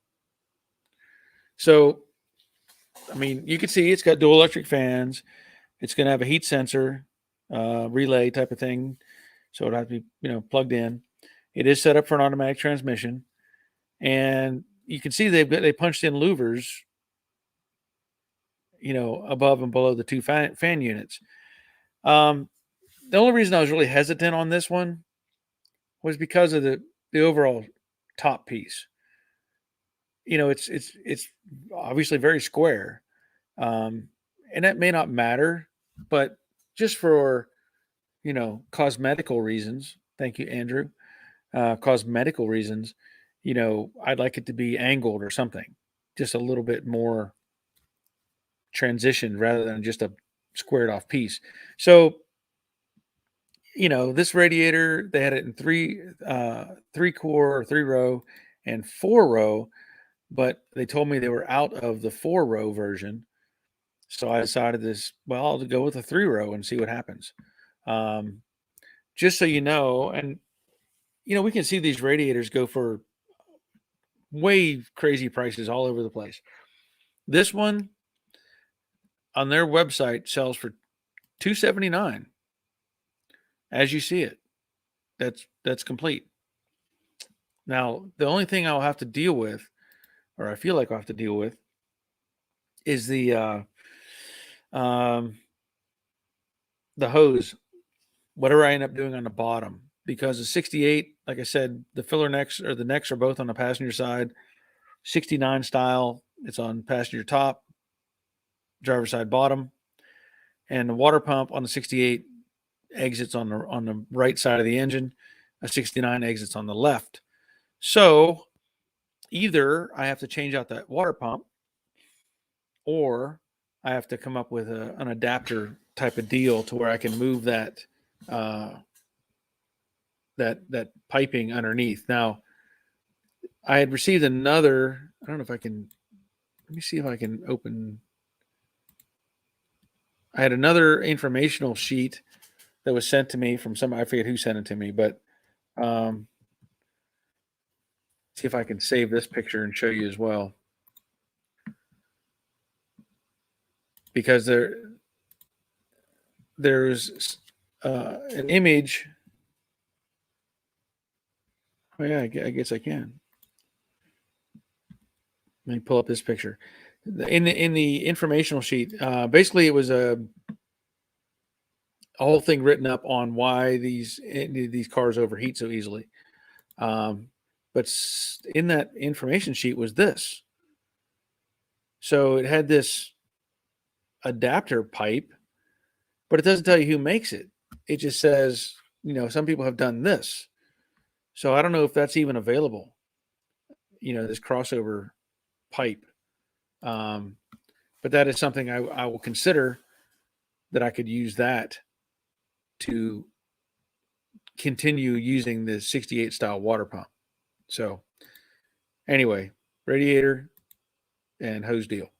So, I mean, you can see it's got dual electric fans. It's going to have a heat sensor, relay type of thing, so it'll have to be plugged in. It is set up for an automatic transmission, and you can see they punched in louvers, above and below the two fan units. The only reason I was really hesitant on this one was because of the overall top piece. it's obviously very square, um, and that may not matter, but just for cosmetical reasons. Thank you, Andrew. Cosmetical reasons, I'd like it to be angled or something, just a little bit more transitioned rather than just a squared off piece. So, this radiator, they had it in three core or 3 row and 4 row, but they told me they were out of the 4 row version. So I decided well, I'll go with a 3 row and see what happens. Um, just so you know, and we can see these radiators go for way crazy prices all over the place. This one on their website sells for $279 as you see it. That's complete. Now, the only thing I'll have to deal with, or I feel like I'll have to deal with, is um, the hose, whatever I end up doing on the bottom. Because the 68, like I said, the filler necks or the necks are both on the passenger side. 69 style, it's on passenger top, driver side bottom, and the water pump on the 68 exits on the right side of the engine. A 69 exits on the left. So either I have to change out that water pump, or I have to come up with an adapter type of deal to where I can move that that piping underneath. Now, I had received another. I don't know if I can. Let me see if I can open. I had another informational sheet that was sent to me from I forget who sent it to me, but see if I can save this picture and show you as well. Because there's an image. Oh yeah, I guess I can. Let me pull up this picture. In the informational sheet, basically it was a whole thing written up on why these cars overheat so easily. But in that information sheet was this. So it had this adapter pipe, but it doesn't tell you who makes it. It just says, some people have done this. So I don't know if that's even available, this crossover pipe. But that is something I will consider, that I could use that to continue using the 68 style water pump. So anyway, radiator and hose deal.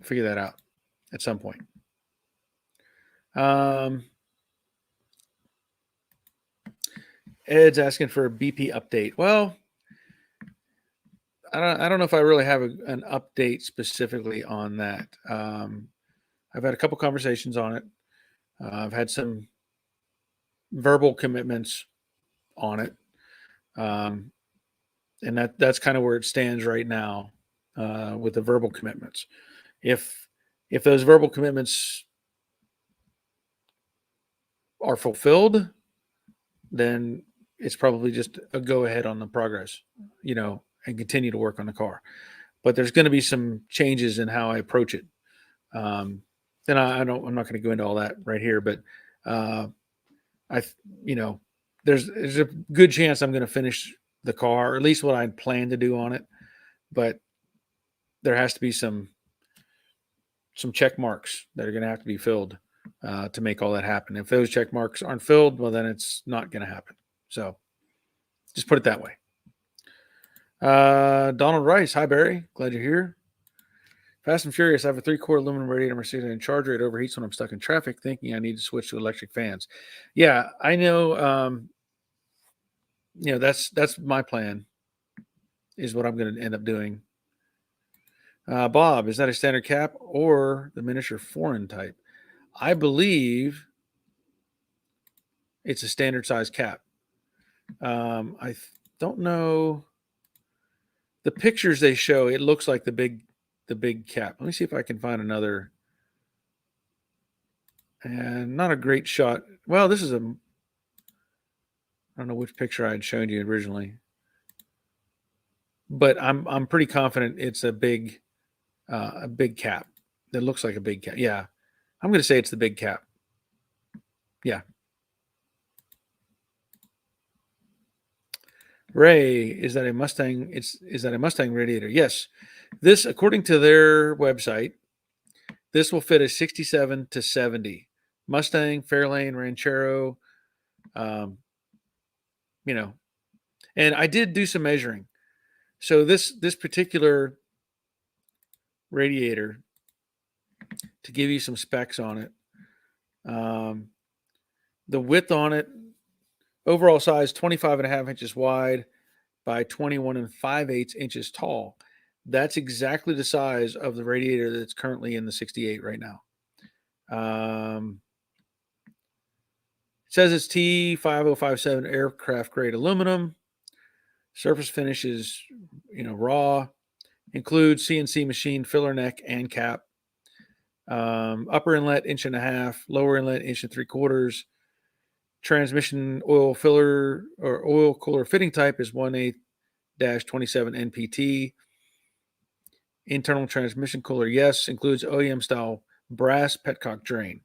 Figure that out at some point. Ed's asking for a BP update. Well, I don't know if I really have an update specifically on that. I've had a couple conversations on it. I've had some verbal commitments on it. And that's kind of where it stands right now, with the verbal commitments. If those verbal commitments are fulfilled, then it's probably just a go ahead on the progress, and continue to work on the car. But there's going to be some changes in how I approach it. And I'm not going to go into all that right here, but there's a good chance I'm going to finish the car, or at least what I plan to do on it. But there has to be some check marks that are going to have to be filled to make all that happen. If those check marks aren't filled, well, then it's not going to happen. So just put it that way. Donald Rice. Hi, Barry. Glad you're here. Fast and Furious. I have a 3-core aluminum radiator Mercedes and Charger. It overheats when I'm stuck in traffic, thinking I need to switch to electric fans. Yeah, I know. That's my plan, is what I'm going to end up doing. Bob, is that a standard cap or the miniature foreign type? I believe it's a standard size cap. I don't know. The pictures they show, it looks like the big cap. Let me see if I can find another. And not a great shot. Well, this is I don't know which picture I had shown you originally. but I'm pretty confident it's a big cap that looks like a big cap. Yeah, I'm going to say it's the big cap. Yeah. Ray, is that a Mustang? Is that a Mustang radiator? Yes. This, according to their website, this will fit a 67 to 70 Mustang, Fairlane, Ranchero. Um, you know, and I did do some measuring. So this particular radiator, to give you some specs on it, the width on it, overall size 25 and a half inches wide by 21 and 5/8 inches tall. That's exactly the size of the radiator that's currently in the 68 right now. It says it's T5057 aircraft grade aluminum. Surface finish is, raw. Includes CNC machine filler neck and cap. Upper inlet 1.5 inches, lower inlet 1.75 inches. Transmission oil filler or oil cooler fitting type is 1/8-27 NPT. Internal transmission cooler, yes, includes OEM style brass petcock drain.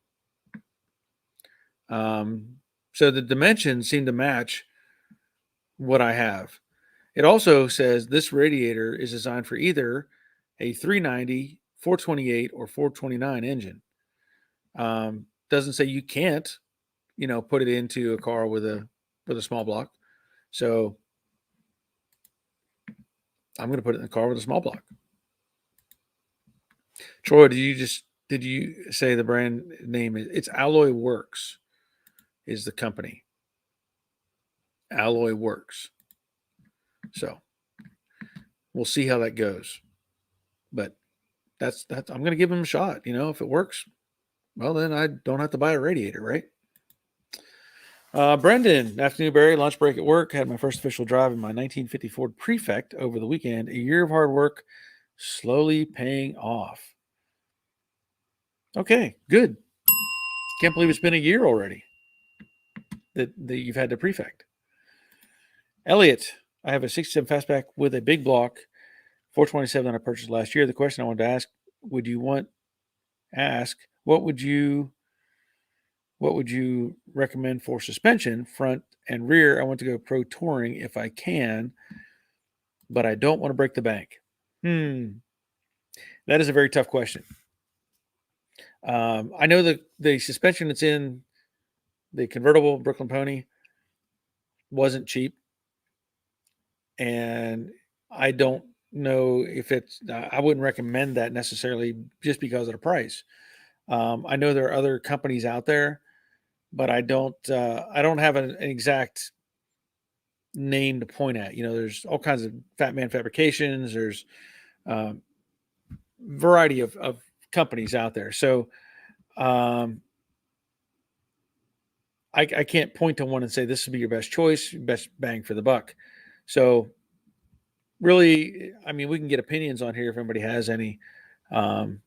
So the dimensions seem to match what I have. It also says this radiator is designed for either a 390, 428, or 429 engine. Doesn't say you can't, put it into a car with a small block. So I'm going to put it in the car with a small block. Troy, did you say the brand name is? It's Alloy Works, is the company. Alloy Works. So we'll see how that goes. But that's I'm going to give them a shot. If it works, well, then I don't have to buy a radiator, right? Brendan, afternoon, Barry. Lunch break at work. Had my first official drive in my 1950 Ford Prefect over the weekend. A year of hard work, slowly paying off. Okay, good. Can't believe it's been a year already that you've had the Prefect. Elliot, I have a 67 fastback with a big block, 427 that I purchased last year. The question I wanted to ask, what would you recommend for suspension, front and rear? I want to go pro touring if I can, but I don't want to break the bank. That is a very tough question. I know the suspension that's in the convertible Brooklyn Pony wasn't cheap, and I don't know if I wouldn't recommend that necessarily just because of the price. I know there are other companies out there, but I don't have an exact name to point at. There's all kinds of Fat Man Fabrications. There's variety of companies out there. So I can't point to one and say this would be your best choice, best bang for the buck. So really, I mean, we can get opinions on here if anybody has any. I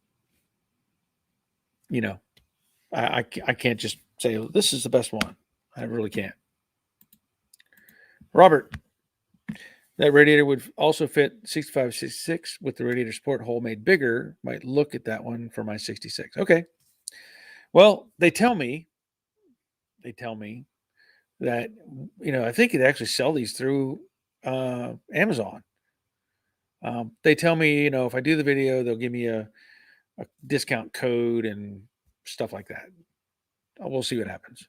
can't just say this is the best one. I really can't. Robert, that radiator would also fit 65, 66 with the radiator support hole made bigger. Might look at that one for my 66. Okay. Well, they tell me that, I think they actually sell these through Amazon. They tell me, if I do the video, they'll give me a discount code and stuff like that. We'll see what happens.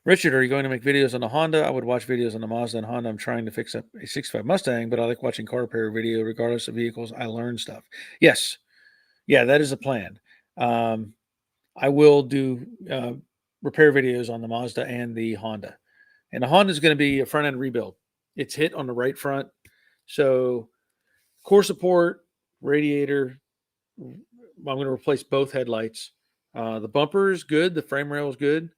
Richard, are you going to make videos on the Honda? I would watch videos on the Mazda and Honda. I'm trying to fix up a 65 Mustang, but I like watching car repair video regardless of vehicles. I learn stuff. Yes. Yeah, that is a plan. I will do repair videos on the Mazda and the Honda. And the Honda is going to be a front end rebuild. It's hit on the right front. So core support, radiator. I'm going to replace both headlights. The bumper is good. The frame rail is good.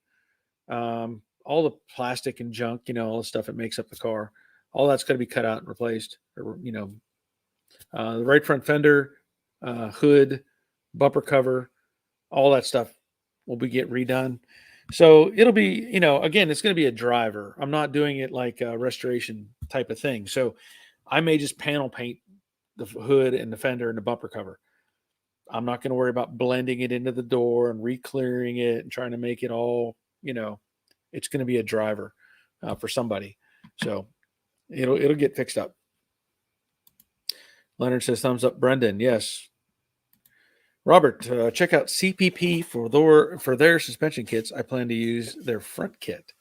All the plastic and junk, all the stuff that makes up the car, all that's going to be cut out and replaced. Or, the right front fender, hood, bumper cover, all that stuff will be get redone. So it'll be, again, it's going to be a driver. I'm not doing it like a restoration type of thing. So I may just panel paint the hood and the fender and the bumper cover. I'm not going to worry about blending it into the door and re-clearing it and trying to make it all, it's going to be a driver for somebody. So it'll get fixed up. Leonard says thumbs up. Brendan, yes. Robert, check out CPP for their suspension kits. I plan to use their front kit.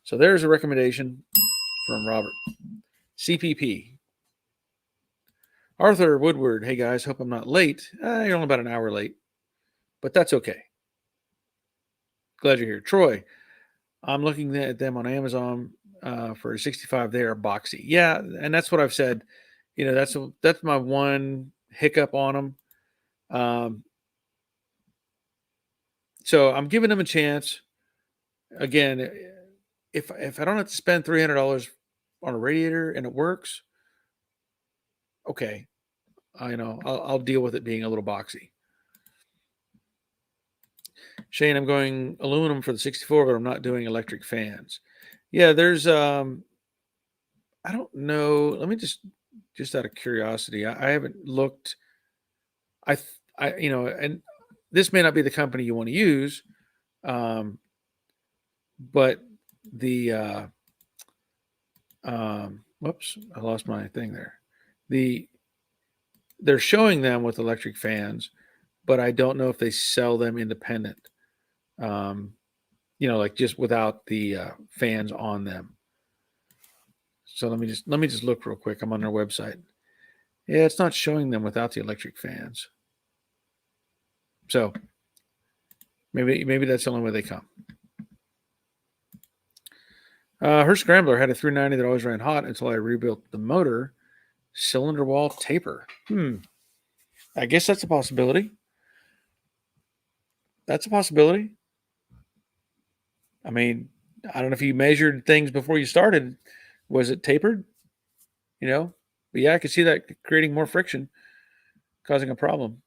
So there's a recommendation from Robert. CPP. Arthur Woodward, hey guys, hope I'm not late. You're only about an hour late, but that's okay. Glad you're here. Troy, I'm looking at them on Amazon for a 65. They are boxy. Yeah, and that's what I've said. That's my one hiccup on them. So I'm giving them a chance. Again, if I don't have to spend $300 on a radiator and it works, okay, I'll deal with it being a little boxy. Shane, I'm going aluminum for the 64, but I'm not doing electric fans. Yeah, there's I don't know. Let me just out of curiosity, I haven't looked. I and this may not be the company you want to use, but the whoops, I lost my thing there. They're showing them with electric fans, but I don't know if they sell them independent. Like just without the fans on them. So let me just look real quick. I'm on their website. Yeah, it's not showing them without the electric fans. So maybe that's the only way they come. Her scrambler had a 390 that always ran hot until I rebuilt the motor. Cylinder wall taper. I guess that's a possibility. That's a possibility. I mean, I don't know if you measured things before you started. Was it tapered? But yeah, I could see that creating more friction, causing a problem.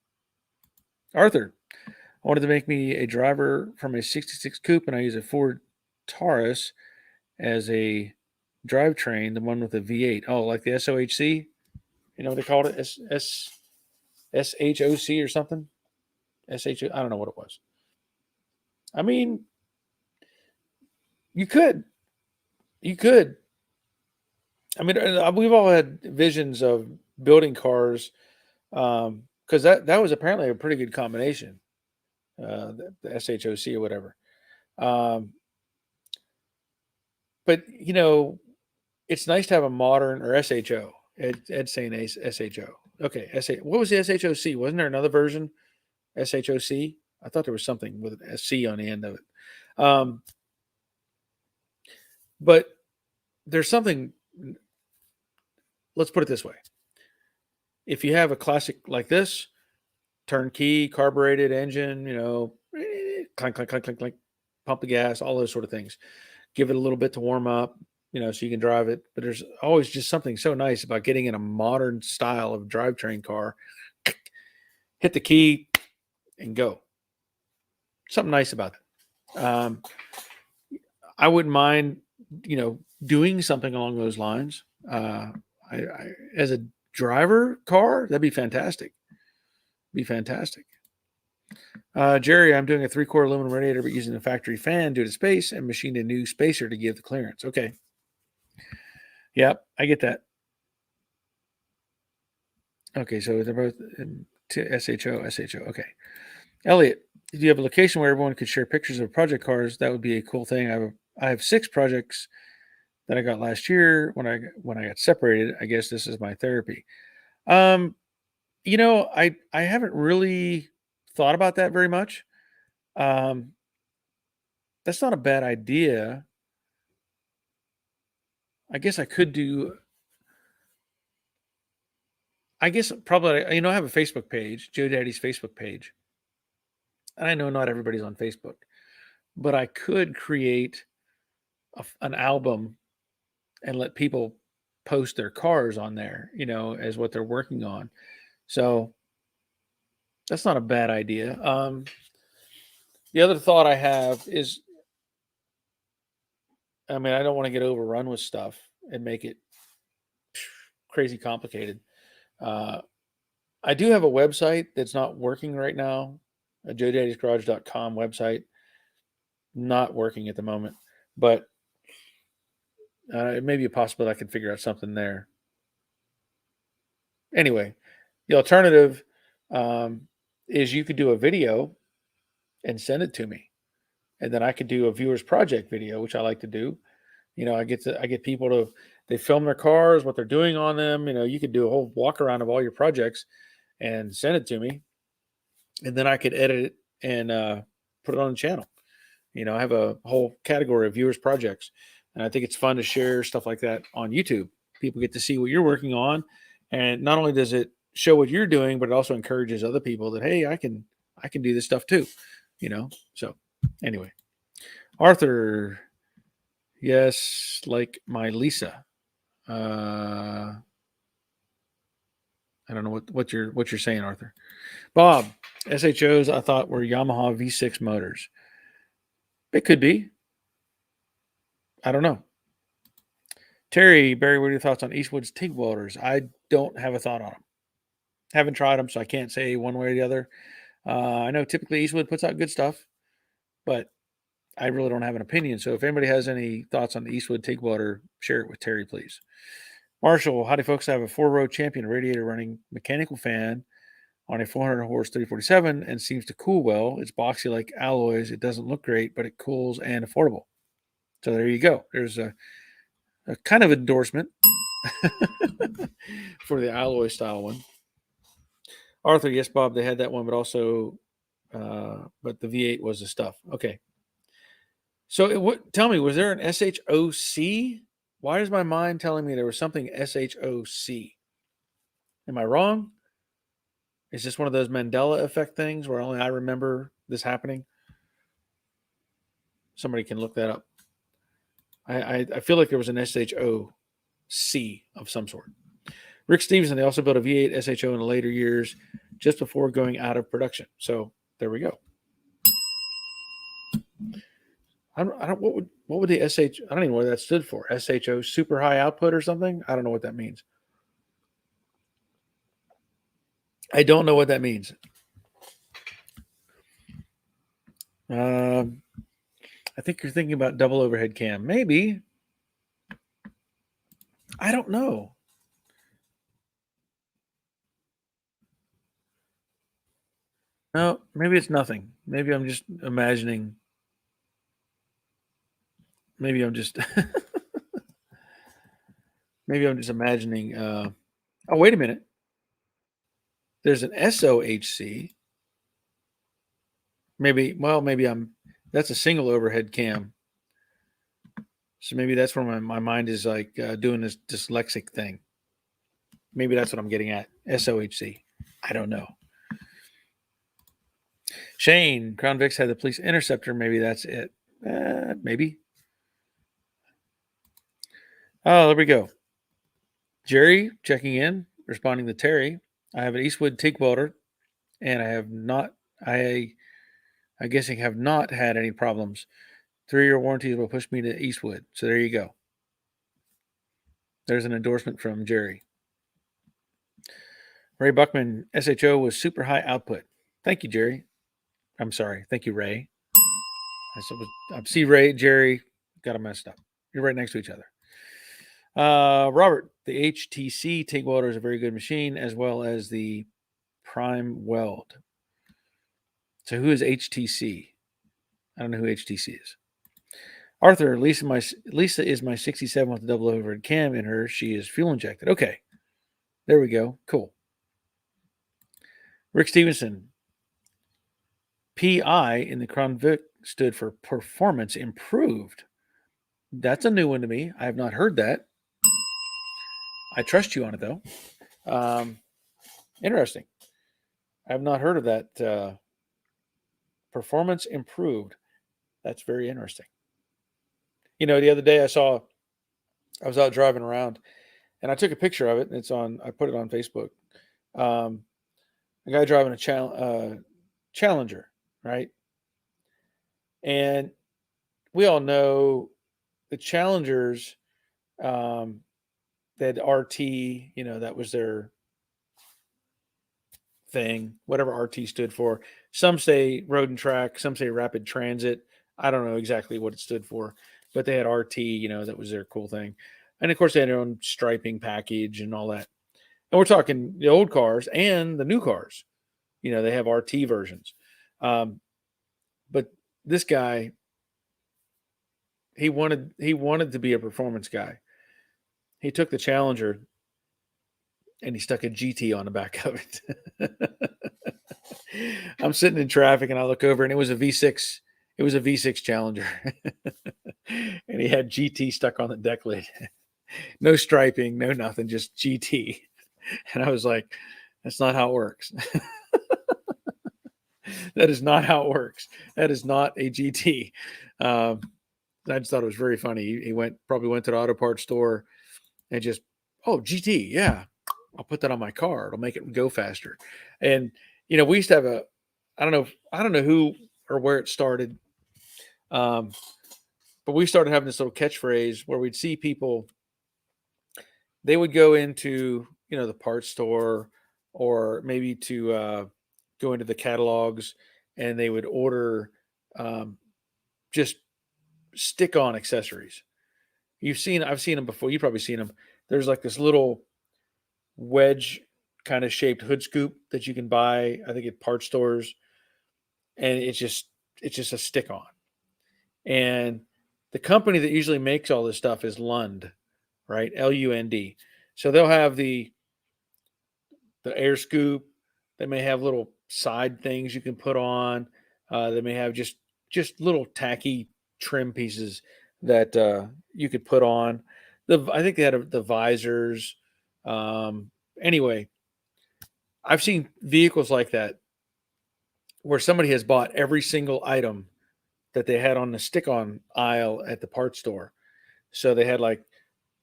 Arthur, I wanted to make me a driver from a 66 coupe, and I use a Ford Taurus as a drivetrain, the one with a V8. Oh, like the SOHC? You know what they called it? SHOC or something? I don't know what it was. I mean, you could. I mean, we've all had visions of building cars because that was apparently a pretty good combination, the SHOC or whatever. But it's nice to have a modern or SHO. Ed's saying SHO. Okay, what was the SHOC? Wasn't there another version? SHOC? I thought there was something with a C on the end of it. But there's something. Let's put it this way. If you have a classic like this, turnkey, carbureted engine, clank, clank, clank, clank, clank, pump the gas, all those sort of things. Give it a little bit to warm up, so you can drive it. But there's always just something so nice about getting in a modern style of drivetrain car, hit the key, and go. Something nice about it. I wouldn't mind, doing something along those lines. As a driver car, that'd be fantastic. Jerry, I'm doing a 3-quart aluminum radiator, but using a factory fan due to space and machined a new spacer to give the clearance. Okay. Yep, I get that. Okay, so they're both SHO. Okay. Elliot, if you have a location where everyone could share pictures of project cars, that would be a cool thing. I have 6 projects that I got last year when I got separated. I guess this is my therapy. I haven't really thought about that very much. That's not a bad idea. I guess I could do. I guess probably I have a Facebook page, Joe Daddy's Facebook page, and I know not everybody's on Facebook, but I could create an album and let people post their cars on there, as what they're working on. So that's not a bad idea. The other thought I have is I mean, I don't want to get overrun with stuff and make it crazy complicated. Uh, I do have a website that's not working right now, a joedaddysgarage.com website, not working at the moment, but it may be a possibility I can figure out something there. Anyway, the alternative is you could do a video and send it to me, and then I could do a viewers project video, which I like to do. I get people to they film their cars, what they're doing on them. You could do a whole walk around of all your projects and send it to me, and then I could edit it and put it on the channel. I have a whole category of viewers projects, and I think it's fun to share stuff like that on YouTube. People get to see what you're working on, and not only does it show what you're doing, but it also encourages other people that, hey, I can do this stuff too. So anyway, Arthur, yes, like my Lisa. I don't know what you're saying, Arthur. Bob, SHOs I thought were Yamaha V6 motors. It could be. I don't know. Terry, Barry, what are your thoughts on Eastwood's TIG welders? I don't have a thought on them. Haven't tried them, so I can't say one way or the other. I know typically Eastwood puts out good stuff, but I really don't have an opinion. So if anybody has any thoughts on the Eastwood TIG welder, share it with Terry, please. Marshall, howdy folks. I have a 4-row Champion radiator running mechanical fan on a 400 horse 347 and seems to cool well. It's boxy like alloys. It doesn't look great, but it cools and affordable. So there you go. There's a kind of endorsement for the alloy style one. Arthur, yes, Bob, they had that one, but also, but the V8 was the stuff. Okay. So tell me, was there an SHOC? Why is my mind telling me there was something SHOC? Am I wrong? Is this one of those Mandela effect things where only I remember this happening? Somebody can look that up. I feel like there was an SHOC of some sort. Rick Stevenson, they also built a V8 SHO in the later years just before going out of production. So there we go. I don't what would the SH, I don't even know what that stood for. SHO, super high output or something? I don't know what that means. I don't know what that means. I think you're thinking about double overhead cam. Maybe. I don't know. No, maybe it's nothing. Maybe I'm just imagining. Maybe I'm just imagining. Oh, wait a minute. There's an SOHC. Maybe that's a single overhead cam. So maybe that's where my mind is like doing this dyslexic thing. Maybe that's what I'm getting at. SOHC. I don't know. Shane, Crown Vics had the police interceptor. Maybe that's it. Maybe. Oh, there we go. Jerry checking in, responding to Terry. I have an Eastwood TIG welder, and I guess I have not had any problems. 3-year warranties will push me to Eastwood. So there you go. There's an endorsement from Jerry. Ray Buckman, SHO was super high output. Thank you, Jerry. I'm sorry. Thank you, Ray. I see Ray, Jerry, got them messed up. You're right next to each other. Robert, the HTC TIG welder is a very good machine, as well as the Prime Weld. So who is HTC? I don't know who HTC is. Arthur, Lisa is my 67 with a double overhead cam in her. She is fuel injected. Okay. There we go. Cool. Rick Stevenson. PI in the Crown Vic stood for performance improved. That's a new one to me. I have not heard that. I trust you on it, though. Interesting. I have not heard of that. Performance improved. That's very interesting. The other day I was out driving around and I took a picture of it, and I put it on Facebook. A guy driving a Challenger, right? And we all know the Challengers, they had RT, that was their thing, whatever RT stood for. Some say road and track, some say rapid transit. I don't know exactly what it stood for, but they had RT, that was their cool thing. And of course, they had their own striping package and all that. And we're talking the old cars and the new cars. They have RT versions. But this guy, he wanted to be a performance guy. He took the Challenger and he stuck a GT on the back of it. I'm sitting in traffic and I look over and it was a V6. It was a V6 Challenger. And he had GT stuck on the deck lid. No striping, no nothing, just GT. And I was like, that's not how it works. That is not how it works. That is not a GT. I just thought it was very funny. He probably went to the auto parts store and just, oh, GT, yeah, I'll put that on my car. It'll make it go faster. And we used to have I don't know who or where it started, but we started having this little catchphrase where we'd see people. They would go into the parts store or maybe to go into the catalogs, and they would order just stick-on accessories. I've seen them before. You've probably seen them. There's like this little wedge kind of shaped hood scoop that you can buy, I think, at parts stores, and it's just a stick-on. And the company that usually makes all this stuff is Lund, right? Lund. So they'll have the air scoop. They may have little side things you can put on. They may have just little tacky trim pieces that you could put on. I think they had the visors. Anyway, I've seen vehicles like that where somebody has bought every single item that they had on the stick-on aisle at the parts store. So they had like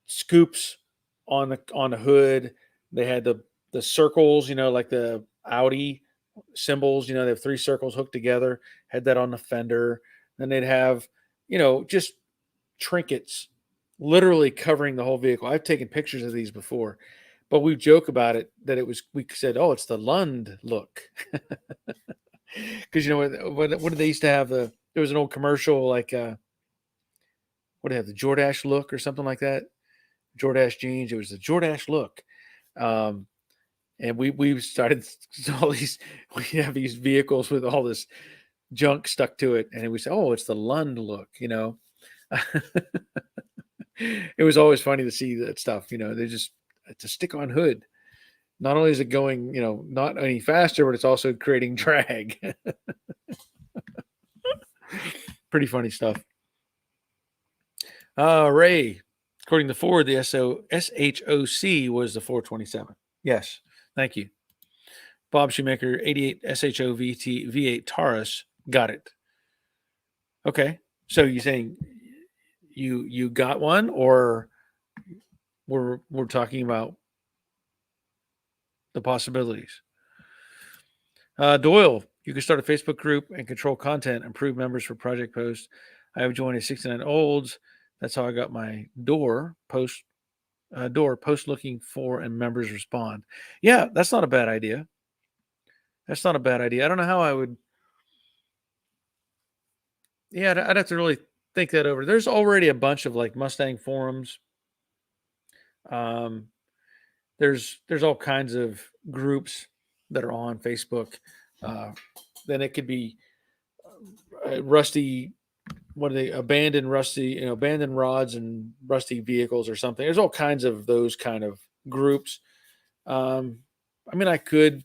scoops on the hood. They had the circles, like the Audi symbols. They have 3 circles hooked together. Had that on the fender. Then they'd have, just trinkets, literally covering the whole vehicle. I've taken pictures of these before, but we joke about it that we said, oh, it's the Lund look, because what did they used to have? There was an old commercial like what did they have, the Jordache look or something like that. Jordache jeans. It was the Jordache look. And we started we have these vehicles with all this junk stuck to it, and we say, oh, it's the Lund look. It was always funny to see that stuff. It's a stick-on hood. Not only is it going, not any faster, but it's also creating drag. Pretty funny stuff. Ray, according to Ford, the SHOC was the 427. Yes, thank you. Bob Shoemaker, 88 SHO V8 Taurus. Got it. Okay, so you're saying you got one, or we're talking about the possibilities? Doyle, you can start a Facebook group and control content, improve members for project posts. I have joined a 69 olds. That's how I got my door post looking for and members respond. Yeah, that's not a bad idea. I don't know how I would. Yeah, I'd have to really think that over. There's already a bunch of like Mustang forums. There's all kinds of groups that are on Facebook. Then it could be rusty. What are they? Abandoned rods and rusty vehicles or something. There's all kinds of those kind of groups. I could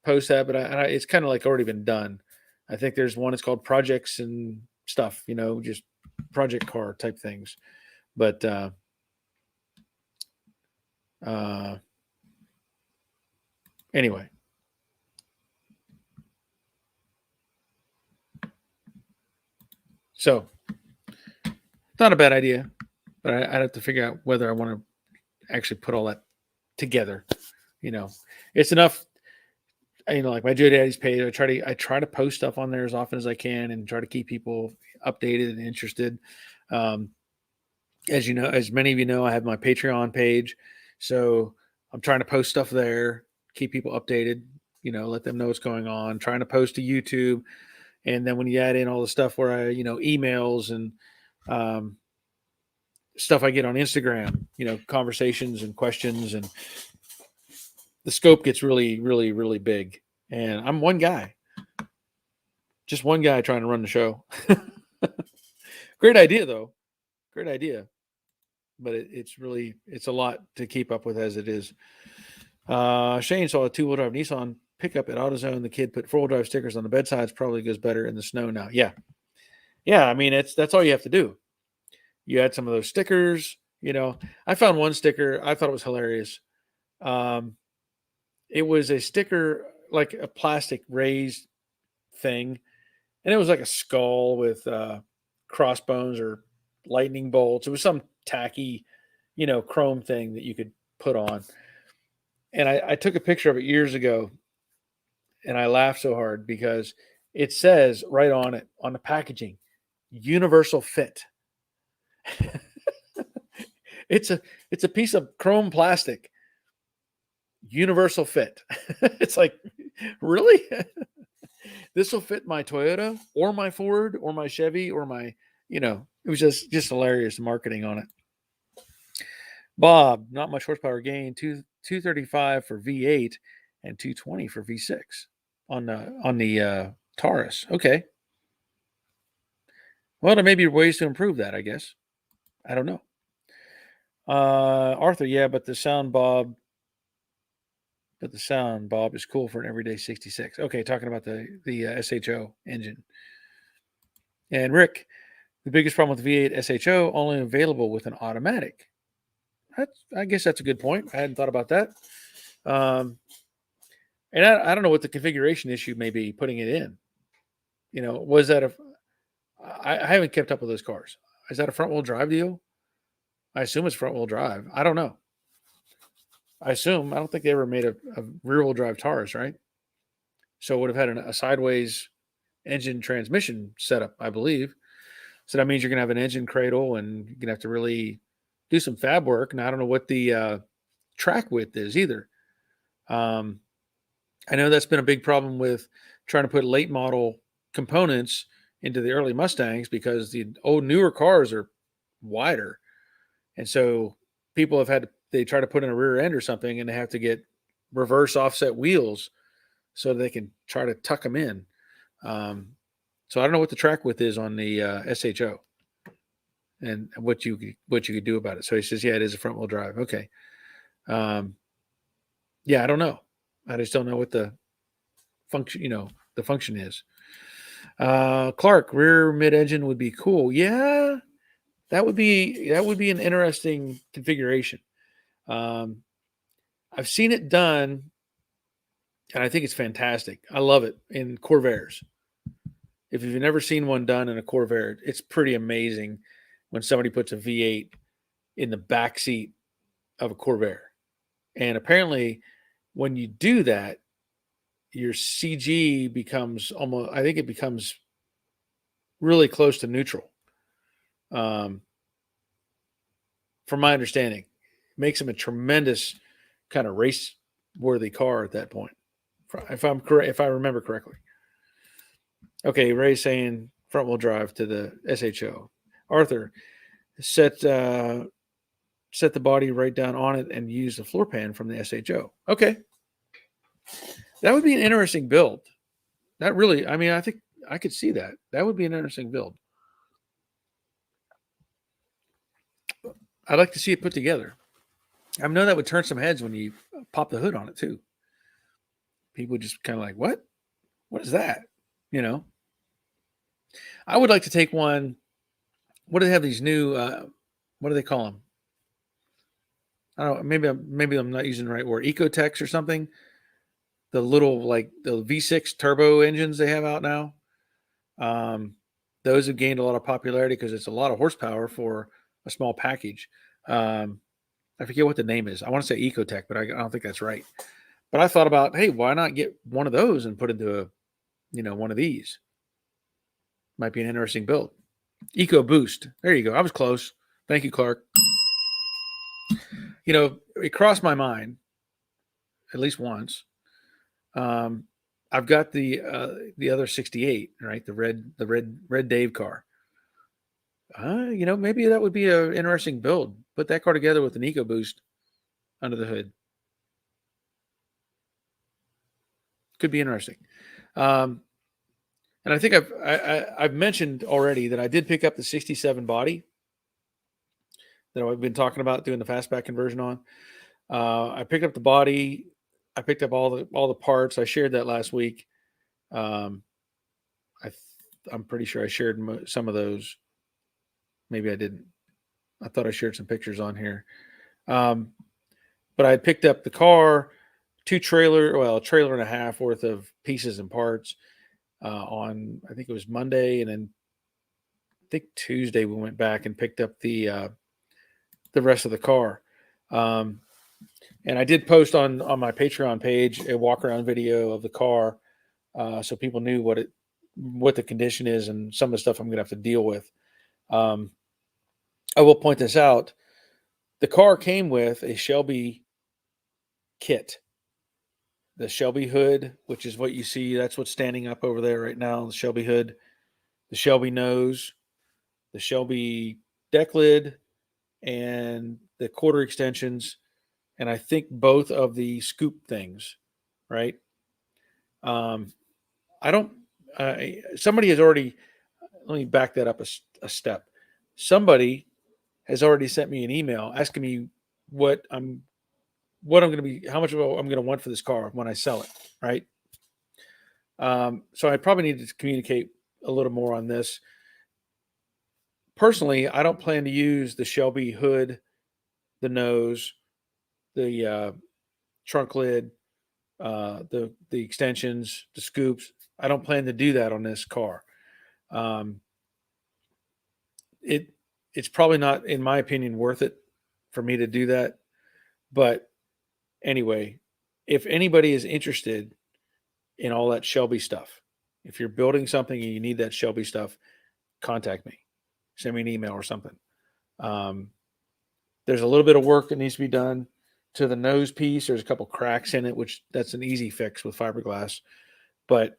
post that, but it's kind of like already been done. I think there's one. It's called projects and stuff. Just project car type things. But anyway. So, not a bad idea, but I'd have to figure out whether I want to actually put all that together. It's enough. Like my Joe Daddy's page, I try to post stuff on there as often as I can and try to keep people updated and interested. As you know, as many of you know, I have my Patreon page. So I'm trying to post stuff there, keep people updated, let them know what's going on, trying to post to YouTube. And then when you add in all the stuff where emails and um, stuff I get on Instagram, conversations and questions, and the scope gets really, really, really big. And I'm one guy, just one guy trying to run the show. Great idea, though. Great idea. But it's a lot to keep up with as it is. Shane saw a 2-wheel drive Nissan pickup at AutoZone. The kid put 4-wheel drive stickers on the bedsides. Probably goes better in the snow now. Yeah. I mean, that's all you have to do. You add some of those stickers. I found one sticker. I thought it was hilarious. It was a sticker, like a plastic raised thing, and it was like a skull with crossbones or lightning bolts. It was some tacky, chrome thing that you could put on. And I took a picture of it years ago, and I laughed so hard because it says right on it, on the packaging, universal fit. it's a piece of chrome plastic, universal fit. It's like, really? This will fit my Toyota or my Ford or my Chevy or my, it was just hilarious marketing on it. Bob, not much horsepower gain, 235 for V8 and 220 for V6 on the Taurus. Okay. Well, there may be ways to improve that, I guess. I don't know. Arthur, yeah, but the sound Bob is cool for an everyday 66. Okay, talking about the SHO engine. And Rick, the biggest problem with the V8 SHO, only available with an automatic. I guess that's a good point. I hadn't thought about that. And I don't know what the configuration issue may be putting it in. Was that I haven't kept up with those cars. Is that a front wheel drive deal? I assume it's front wheel drive. I don't know. I don't think they ever made a rear wheel drive Taurus, right? So it would have had a sideways engine transmission setup, I believe. So that means you're going to have an engine cradle, and you're going to have to really do some fab work. And I don't know what the track width is either. I know that's been a big problem with trying to put late model components into the early Mustangs, because the old newer cars are wider. And so people they try to put in a rear end or something, and they have to get reverse offset wheels so they can try to tuck them in. So I don't know what the track width is on the SHO and what you could do about it. So he says, yeah, it is a front wheel drive. Okay. Yeah, I don't know. I just don't know what the function is. Clark, rear mid-engine would be cool. Yeah, that would be an interesting configuration. I've seen it done, and I think it's fantastic. I love it in Corvairs. If you've never seen one done in a Corvair, it's pretty amazing when somebody puts a V8 in the back seat of a Corvair. And apparently, when you do that, your CG becomes I think it becomes really close to neutral. From my understanding, it makes him a tremendous kind of race-worthy car at that point. If I'm correct, if I remember correctly. Okay, Ray's saying front-wheel drive to the SHO. Arthur, set the body right down on it and use the floor pan from the SHO. Okay. That would be an interesting build. That really, I mean, I think I could see that. That would be an interesting build. I'd like to see it put together. I know that would turn some heads when you pop the hood on it too. People just kind of like, what? What is that? I would like to take one. What do they have? These new, what do they call them? I don't know. Maybe I'm not using the right word. Ecotechs or something. The little, like the V6 turbo engines they have out now. Those have gained a lot of popularity because it's a lot of horsepower for a small package. I forget what the name is. I want to say Ecotech, but I don't think that's right. But I thought about, hey, why not get one of those and put into one of these? Might be an interesting build. EcoBoost. There you go. I was close. Thank you, Clark. You know, it crossed my mind at least once. I've got the other 68, right? The red Dave car. You know, maybe that would be an interesting build. Put that car together with an EcoBoost under the hood. Could be interesting. And I think I've mentioned already that I did pick up the 67 body that I've been talking about doing the fastback conversion on. I picked up the body. I picked up all the parts. I shared that last week. Um, I'm pretty sure I shared some of those. Maybe I didn't. I thought I shared some pictures on here. But I picked up the car, a trailer and a half worth of pieces and parts on, I think it was Monday, and then I think Tuesday we went back and picked up the rest of the car. And I did post on my Patreon page a walk around video of the car, so people knew what the condition is and some of the stuff I'm going to have to deal with. I will point this out: the car came with a Shelby kit, the Shelby hood, which is what you see. That's what's standing up over there right now. The Shelby hood, the Shelby nose, the Shelby deck lid, and the quarter extensions, and I think both of the scoop things, right? I don't. Somebody has already. Let me back that up a step. Somebody has already sent me an email asking me what I'm going to be, how much I'm going to want for this car when I sell it, right? So I probably need to communicate a little more on this. Personally, I don't plan to use the Shelby hood, the nose, the trunk lid, the extensions, the scoops. I don't plan to do that on this car. It's probably not, in my opinion, worth it for me to do that. But anyway, if anybody is interested in all that Shelby stuff, if you're building something and you need that Shelby stuff, contact me. Send me an email or something. There's a little bit of work that needs to be done to the nose piece. There's a couple cracks in it, which that's an easy fix with fiberglass. But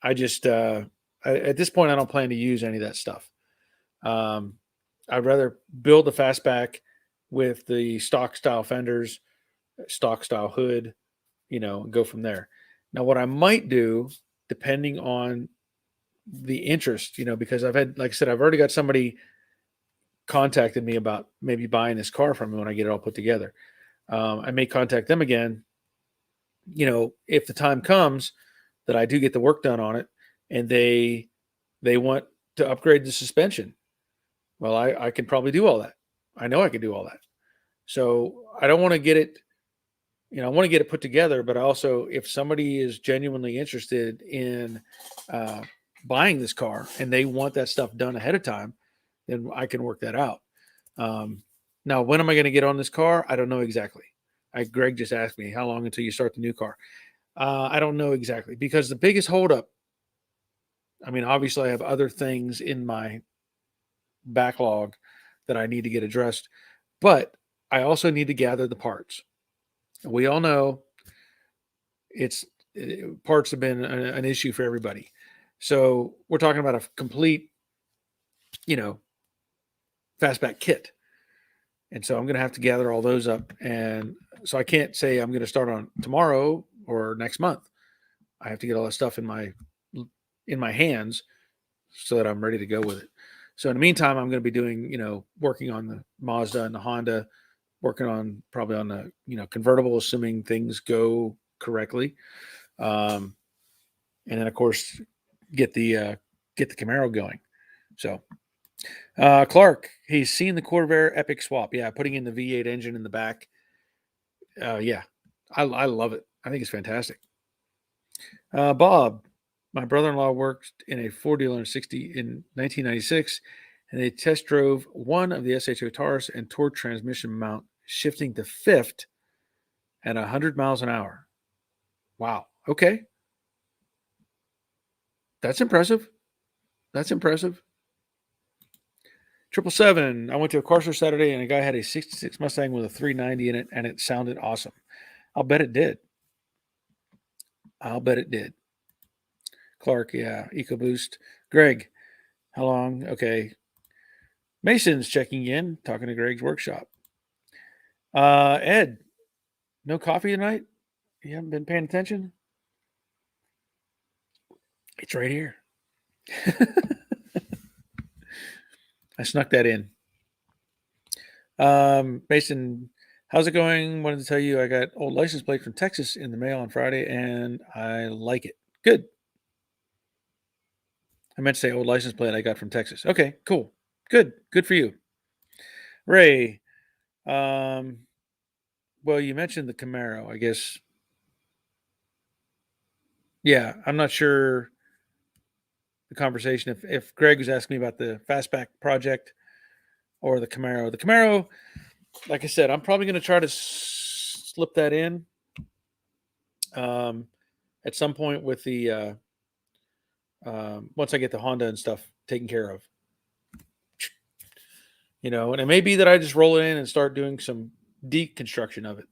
I just, at this point, I don't plan to use any of that stuff. I'd rather build the fastback with the stock style fenders, stock style hood, and go from there. Now, what I might do, depending on the interest, because like I said, I've already got somebody contacted me about maybe buying this car from me when I get it all put together. I may contact them again, if the time comes that I do get the work done on it and they want to upgrade the suspension. Well, I can probably do all that. I know I can do all that. So I don't want to get it, I want to get it put together, but also if somebody is genuinely interested in buying this car and they want that stuff done ahead of time, then I can work that out. Now, when am I going to get on this car? I don't know exactly. Greg just asked me, how long until you start the new car? I don't know exactly, because the biggest holdup, obviously I have other things in my backlog that I need to get addressed, but I also need to gather the parts. We all know parts have been an issue for everybody. So we're talking about a complete, fastback kit. And so I'm going to have to gather all those up. And so I can't say I'm going to start on tomorrow or next month. I have to get all that stuff in my hands so that I'm ready to go with it. So in the meantime, I'm going to be doing, working on the Mazda and the Honda, working on probably on the, convertible, assuming things go correctly. And then of course get the Camaro going. So Clark, he's seen the Corvair Epic swap. Yeah, putting in the V8 engine in the back. Yeah, I love it. I think it's fantastic. Bob, my brother-in-law worked in a Ford dealer in 1996, and they test drove one of the SHO Taurus and toured transmission mount shifting to fifth at 100 miles an hour. Wow. Okay. That's impressive. 777. I went to a car show Saturday and a guy had a 66 Mustang with a 390 in it and it sounded awesome. I'll bet it did. Clark, yeah. EcoBoost. Greg, how long? Okay. Mason's checking in, talking to Greg's workshop. Ed, no coffee tonight? You haven't been paying attention? It's right here. I snuck that in. Mason, how's it going? Wanted to tell you I got old license plate from Texas in the mail on Friday and I like it. Good. I meant to say old license plate I got from Texas. Okay, cool. Good. Good for you. Ray, well, you mentioned the Camaro, I guess. Yeah, I'm not sure the conversation. If Greg was asking me about the Fastback project or the Camaro. The Camaro, like I said, I'm probably going to try to slip that in at some point with the once I get the Honda and stuff taken care of. And it may be that I just roll it in and start doing some deconstruction of it.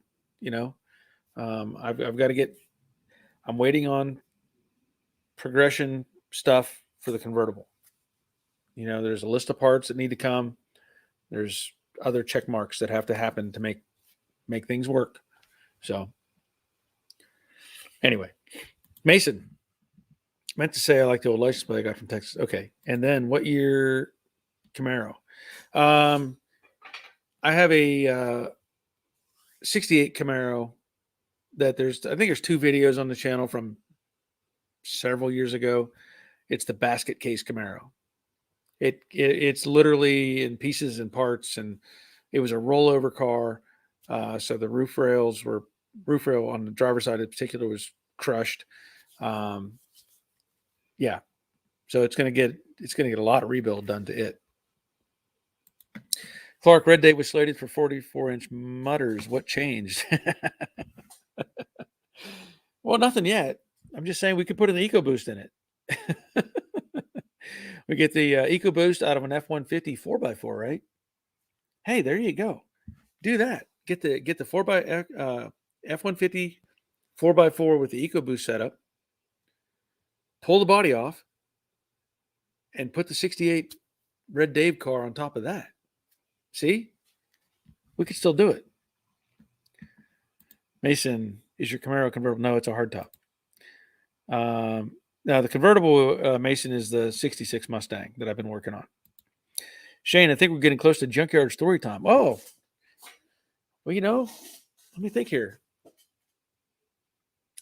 I've got to get. I'm waiting on progression stuff for the convertible. There's a list of parts that need to come. There's other check marks that have to happen to make things work. So anyway, Mason meant to say I like the old license plate I got from Texas. Okay. And then what year Camaro? I have a 68 Camaro that I think there's 2 videos on the channel from several years ago. It's the basket case Camaro. It's literally in pieces and parts, and it was a rollover car. So the roof rail on the driver's side in particular was crushed. Yeah. So it's going to get a lot of rebuild done to it. Clark, Red Date was slated for 44-inch mutters. What changed? Well, nothing yet. I'm just saying we could put an EcoBoost in it. We get the EcoBoost out of an F-150 4x4, right? Hey, there you go. Do that. Get the F-150 4x4 with the EcoBoost setup. Pull the body off and put the 68 Red Dave car on top of that. See? We could still do it. Mason, is your Camaro convertible? No, it's a hardtop. Now, the convertible, Mason, is the 66 Mustang that I've been working on. Shane, I think we're getting close to junkyard story time. Oh, well, let me think here.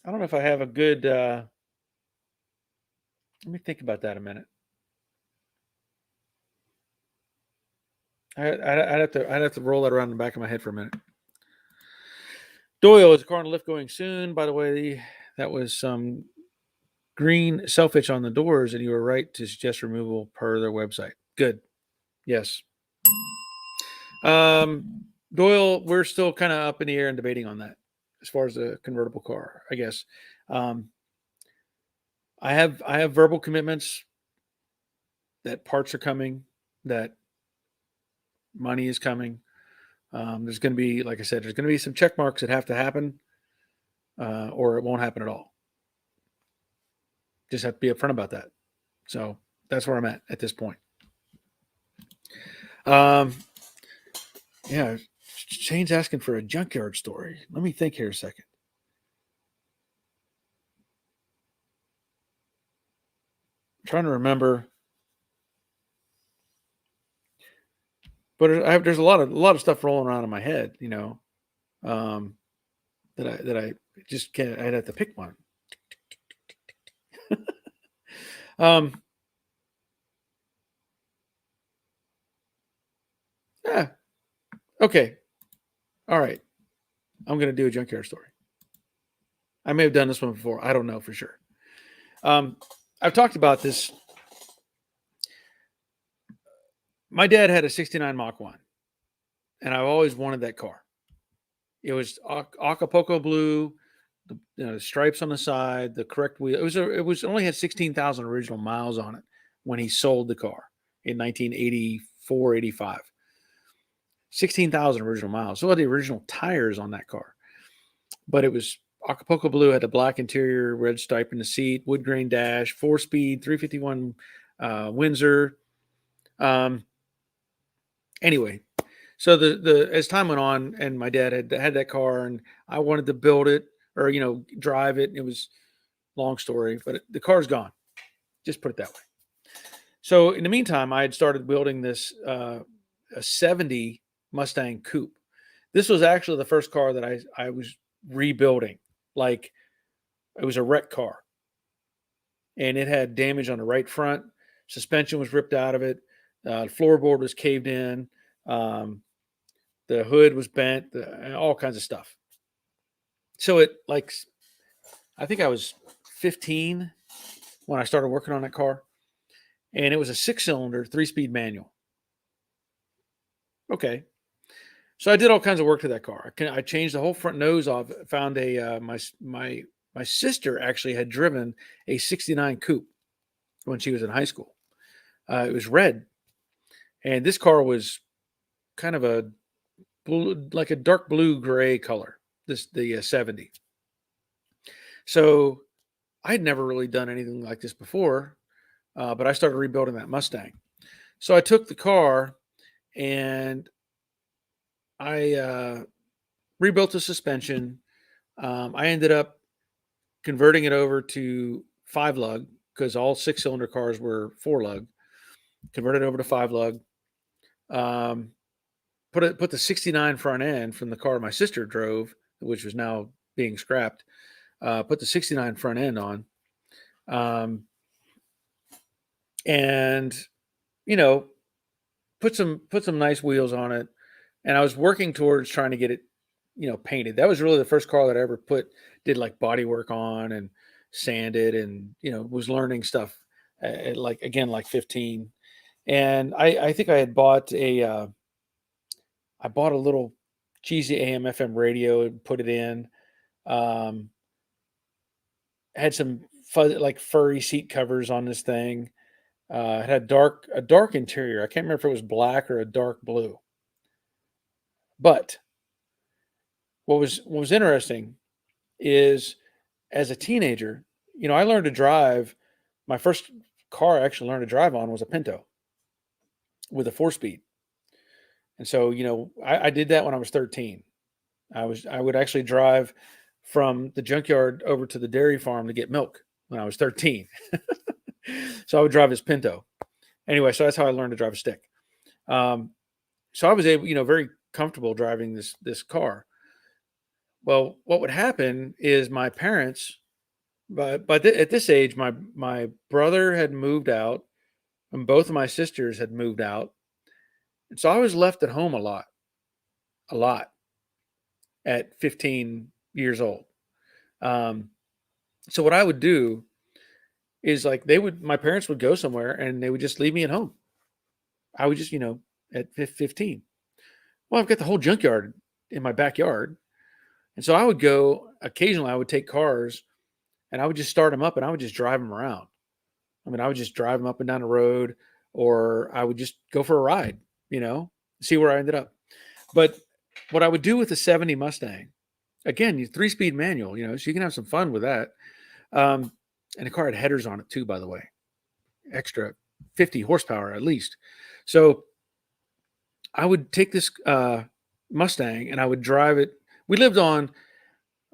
I don't know if I have a good... let me think about that a minute. I'd have to roll that around in the back of my head for a minute. Doyle, is the car on the lift going soon? By the way, that was some green self-hitch on the doors, and you were right to suggest removal per their website. Good. Yes. Doyle, we're still kind of up in the air and debating on that as far as the convertible car, I guess. I have verbal commitments that parts are coming, that money is coming. There's going to be, like I said, there's going to be some check marks that have to happen, or it won't happen at all. Just have to be upfront about that. So that's where I'm at this point. Yeah, Shane's asking for a junkyard story. Let me think here a second. I'm trying to remember. But there's a lot of stuff rolling around in my head, that I just can't. I'd have to pick one. Yeah. Okay. All right. I'm going to do a junkyard story. I may have done this one before. I don't know for sure. I've talked about this. My dad had a 69 Mach 1, and I've always wanted that car. It was Acapulco blue, the stripes on the side, the correct wheel. It only had 16,000 original miles on it when he sold the car in 1984 485. 16,000 original miles. So the original tires on that car, but it was Acapulco blue, had a black interior, red stripe in the seat, wood grain dash, 4-speed, 351 Windsor. Anyway, so the as time went on, and my dad had that car, and I wanted to build it or drive it. It was long story, but the car's gone. Just put it that way. So in the meantime, I had started building this a 70 Mustang Coupe. This was actually the first car that I was rebuilding. Like, it was a wreck car, and it had damage on the right front. Suspension was ripped out of it. The floorboard was caved in. The hood was bent. All kinds of stuff. So I think I was 15 when I started working on that car, and it was a 6-cylinder, 3-speed manual. Okay. So I did all kinds of work to that car. I changed the whole front nose off. Found my sister actually had driven a 69 Coupe when she was in high school. It was red, and this car was kind of a blue, like a dark blue gray color. The 70. So I had never really done anything like this before, but I started rebuilding that Mustang. So I took the car and I rebuilt the suspension. I ended up converting it over to 5-lug because all 6-cylinder cars were 4-lug. Converted over to 5-lug. Put the 69 front end from the car my sister drove, which was now being scrapped. Put the 69 front end on. And put some nice wheels on it. And I was working towards trying to get it, painted. That was really the first car that I ever did like body work on and sanded, and was learning stuff at like 15. And I think I had bought a little cheesy AM FM radio and put it in. Had some furry seat covers on this thing. It had a dark interior. I can't remember if it was black or a dark blue. But what was interesting is, as a teenager, I learned to drive. My first car I actually learned to drive on was a Pinto with a 4-speed. And so, I did that when I was 13. I would actually drive from the junkyard over to the dairy farm to get milk when I was 13. So I would drive his Pinto. Anyway, so that's how I learned to drive a stick. So I was able, very comfortable driving this car. Well, what would happen is my parents, at this age, my brother had moved out, and both of my sisters had moved out. And so I was left at home a lot at 15 years old. So what I would do is my parents would go somewhere and they would just leave me at home. I would just, at 15. Well, I've got the whole junkyard in my backyard. And so I would go, occasionally I would take cars and I would just start them up and I would just drive them around. I mean, I would just drive them up and down the road, or I would just go for a ride, see where I ended up. But what I would do with the 70 Mustang, again, 3-speed manual, so you can have some fun with that. And the car had headers on it too, by the way, extra 50 horsepower at least. So I would take this Mustang and I would drive it. We lived on,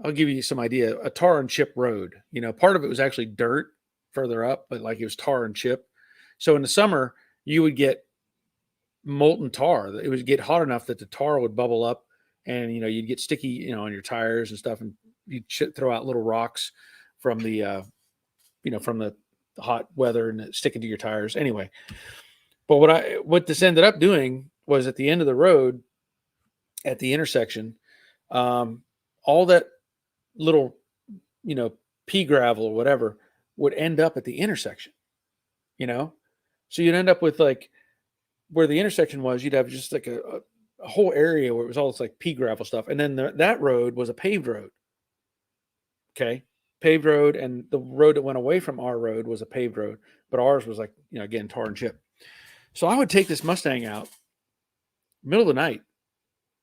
I'll give you some idea, a tar and chip road. Part of it was actually dirt further up, but it was tar and chip. So in the summer, you would get molten tar. It would get hot enough that the tar would bubble up, and you'd get sticky, on your tires and stuff, and you'd throw out little rocks from the from the hot weather and stick into your tires. Anyway, but what this ended up doing was, at the end of the road, at the intersection, all that little, pea gravel or whatever would end up at the intersection, so you'd end up with where the intersection was, you'd have just a whole area where it was all this pea gravel stuff. And then that road was a paved road. Okay. Paved road. And the road that went away from our road was a paved road, but ours was again, tar and chip. So I would take this Mustang out middle of the night.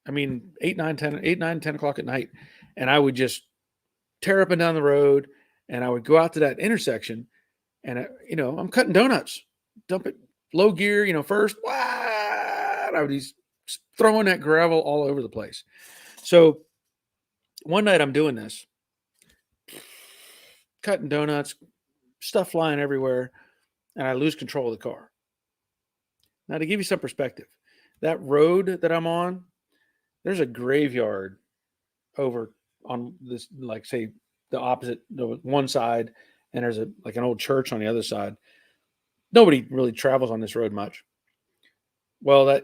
I mean, 10 o'clock at night. And I would just tear up and down the road. And I would go out to that intersection and, I'm cutting donuts, dump it low gear, first. Wah! I would be throwing that gravel all over the place. So one night I'm doing this, cutting donuts, stuff flying everywhere, and I lose control of the car. Now, to give you some perspective, that road that I'm on, there's a graveyard over on this, like, say, the opposite, the one side, and there's an old church on the other side. Nobody really travels on this road much. Well,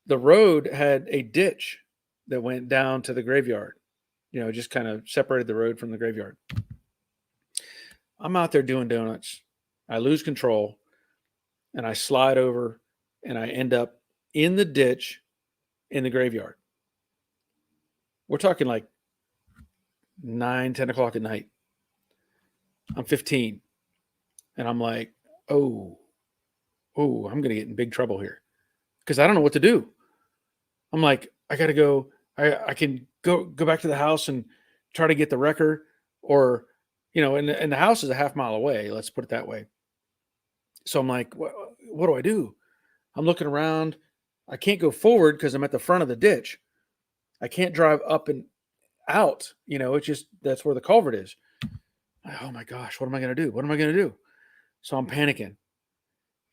the road had a ditch that went down to the graveyard. Just kind of separated the road from the graveyard. I'm out there doing donuts. I lose control and I slide over and I end up in the ditch in the graveyard. We're talking like 9, 10 o'clock at night. I'm 15 and I'm like, oh, I'm going to get in big trouble here because I don't know what to do. I'm like, I got to go. I can go back to the house and try to get the wrecker, or, and the house is a half mile away. Let's put it that way. So I'm like, what do I do? I'm looking around. I can't go forward because I'm at the front of the ditch. I can't drive up and out. It's just, that's where the culvert is. Oh my gosh, what am I going to do? What am I going to do? So I'm panicking.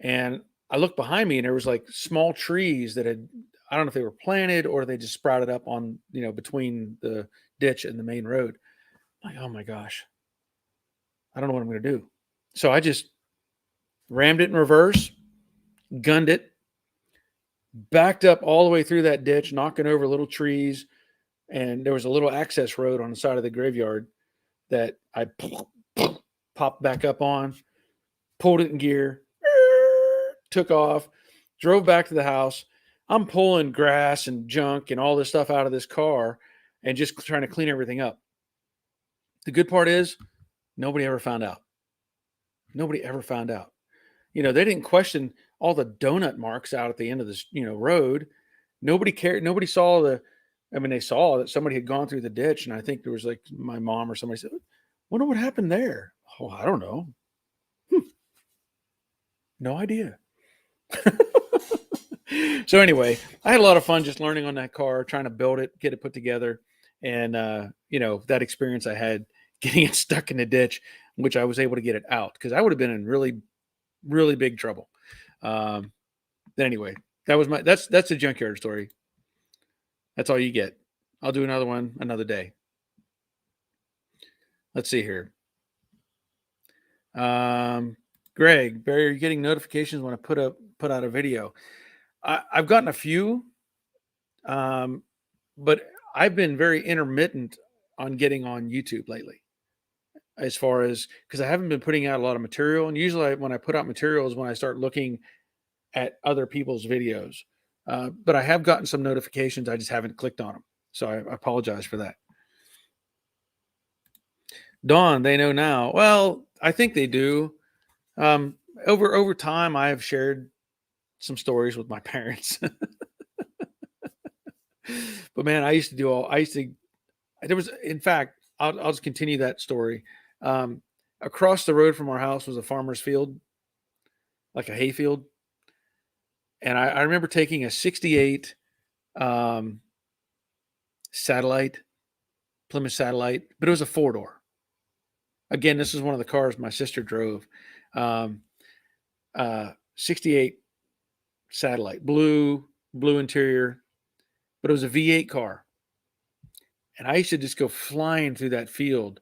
And I look behind me and there was like small trees that I don't know if they were planted or they just sprouted up on, between the ditch and the main road. I'm like, oh my gosh, I don't know what I'm going to do. So I just rammed it in reverse, gunned it, backed up all the way through that ditch, knocking over little trees. And there was a little access road on the side of the graveyard that I popped back up on, pulled it in gear, took off, drove back to the house. I'm pulling grass and junk and all this stuff out of this car and just trying to clean everything up. The good part is nobody ever found out. Nobody ever found out. They didn't question all the donut marks out at the end of this, road. Nobody cared. Nobody saw they saw that somebody had gone through the ditch. And I think there was like my mom or somebody said, wonder what happened there. Oh, I don't know. No idea. So anyway, I had a lot of fun just learning on that car, trying to build it, get it put together. And, that experience I had getting it stuck in the ditch, which I was able to get it out because I would have been in really, really big trouble. Anyway, that's a junkyard story. That's all you get. I'll do another one another day. Let's see here. Greg, Barry, are you getting notifications when I put out a video? I've gotten a few, but I've been very intermittent on getting on YouTube lately, as far as, because I haven't been putting out a lot of material. And usually when I put out material is when I start looking at other people's videos. But I have gotten some notifications. I just haven't clicked on them. So I apologize for that. Dawn, they know now. Well, I think they do. Over time, I have shared some stories with my parents. But man, there was, in fact, I'll just continue that story. Across the road from our house was a farmer's field, like a hay field. And I remember taking a 68 Satellite, Plymouth Satellite, but it was a 4-door. Again, this is one of the cars my sister drove. 68 Satellite, blue interior, but it was a V8 car. And I used to just go flying through that field,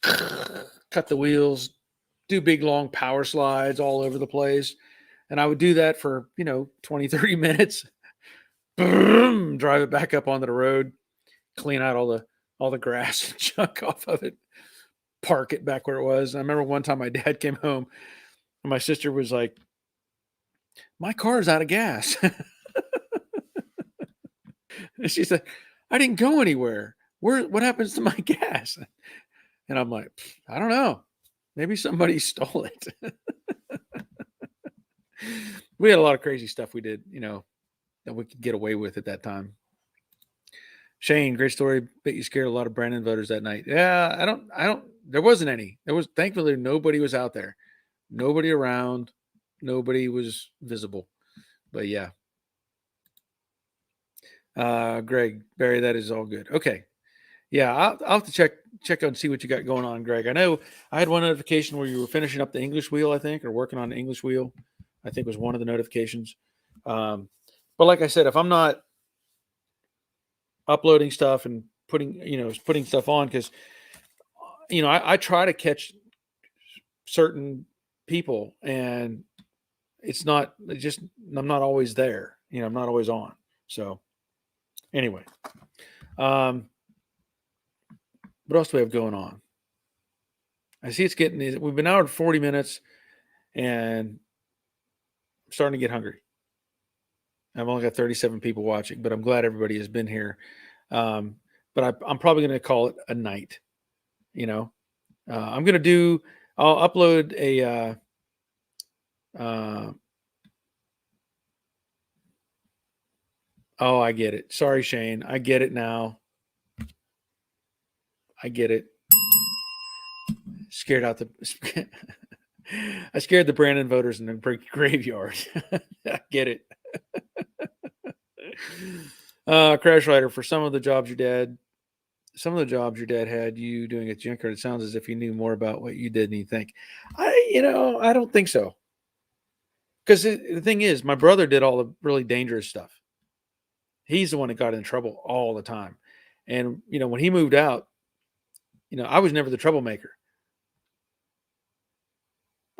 cut the wheels, do big long power slides all over the place. And I would do that for, 20, 30 minutes, drive it back up onto the road, clean out all the grass and junk off of it, park it back where it was. And I remember one time my dad came home and my sister was like, my car's out of gas. And she said, I didn't go anywhere. What happens to my gas? And I'm like, I don't know. Maybe somebody stole it. We had a lot of crazy stuff we did, that we could get away with at that time. Shane, great story. Bet you scared a lot of Brandon voters that night. Yeah, I don't. There wasn't any. There was, thankfully, nobody was out there, nobody around, nobody was visible. But yeah, Greg, Barry, that is all good. Okay, yeah, I'll have to check and see what you got going on, Greg. I know I had one notification where you were finishing up the English wheel, I think, or working on the English wheel. I think was one of the notifications. But like I said, if I'm not uploading stuff and putting stuff on, because I try to catch certain people, and I'm not always there. I'm not always on. So anyway, what else do we have going on? I see we've been out 40 minutes, and I'm starting to get hungry. I've only got 37 people watching, but I'm glad everybody has been here. But I'm probably going to call it a night. I'll upload a, oh, I get it. Sorry, Shane. I get it now. I get it. I scared the Brandon voters in the graveyard. I get it. Crash Rider, for some of the jobs your dad had you doing at Junkyard, it sounds as if he knew more about what you did than you think. I don't think so. Because the thing is, my brother did all the really dangerous stuff. He's the one that got in trouble all the time. And, when he moved out, I was never the troublemaker.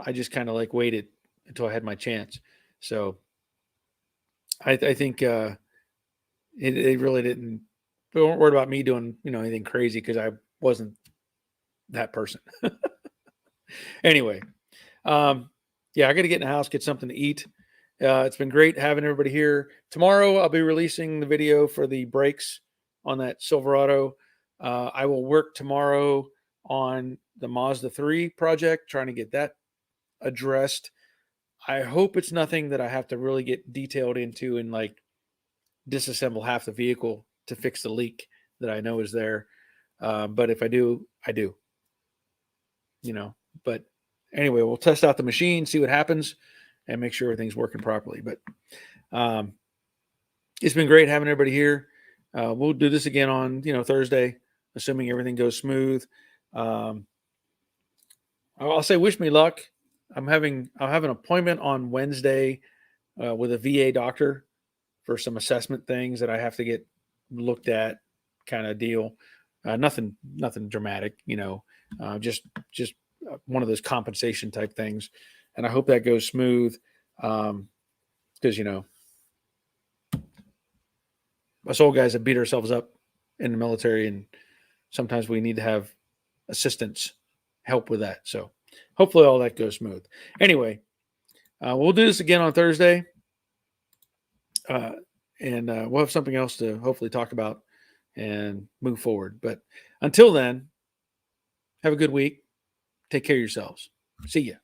I just kind of waited until I had my chance. So I think it really didn't. They weren't worried about me doing, anything crazy, because I wasn't that person. Anyway, yeah, I got to get in the house, get something to eat. It's been great having everybody here. Tomorrow, I'll be releasing the video for the brakes on that Silverado. I will work tomorrow on the Mazda 3 project, trying to get that addressed. I hope it's nothing that I have to really get detailed into and disassemble half the vehicle to fix the leak that I know is there. But if I do, I do. But anyway, we'll test out the machine, see what happens, and make sure everything's working properly. But it's been great having everybody here. We'll do this again on Thursday, assuming everything goes smooth. I'll say wish me luck. I'll have an appointment on Wednesday with a VA doctor for some assessment things that I have to get looked at, kind of deal. Nothing dramatic, just one of those compensation type things. And I hope that goes smooth. Because, us old guys have beat ourselves up in the military, and sometimes we need to have assistance, help with that. So hopefully all that goes smooth. Anyway, we'll do this again on Thursday. And we'll have something else to hopefully talk about and move forward. But until then, have a good week. Take care of yourselves. See ya.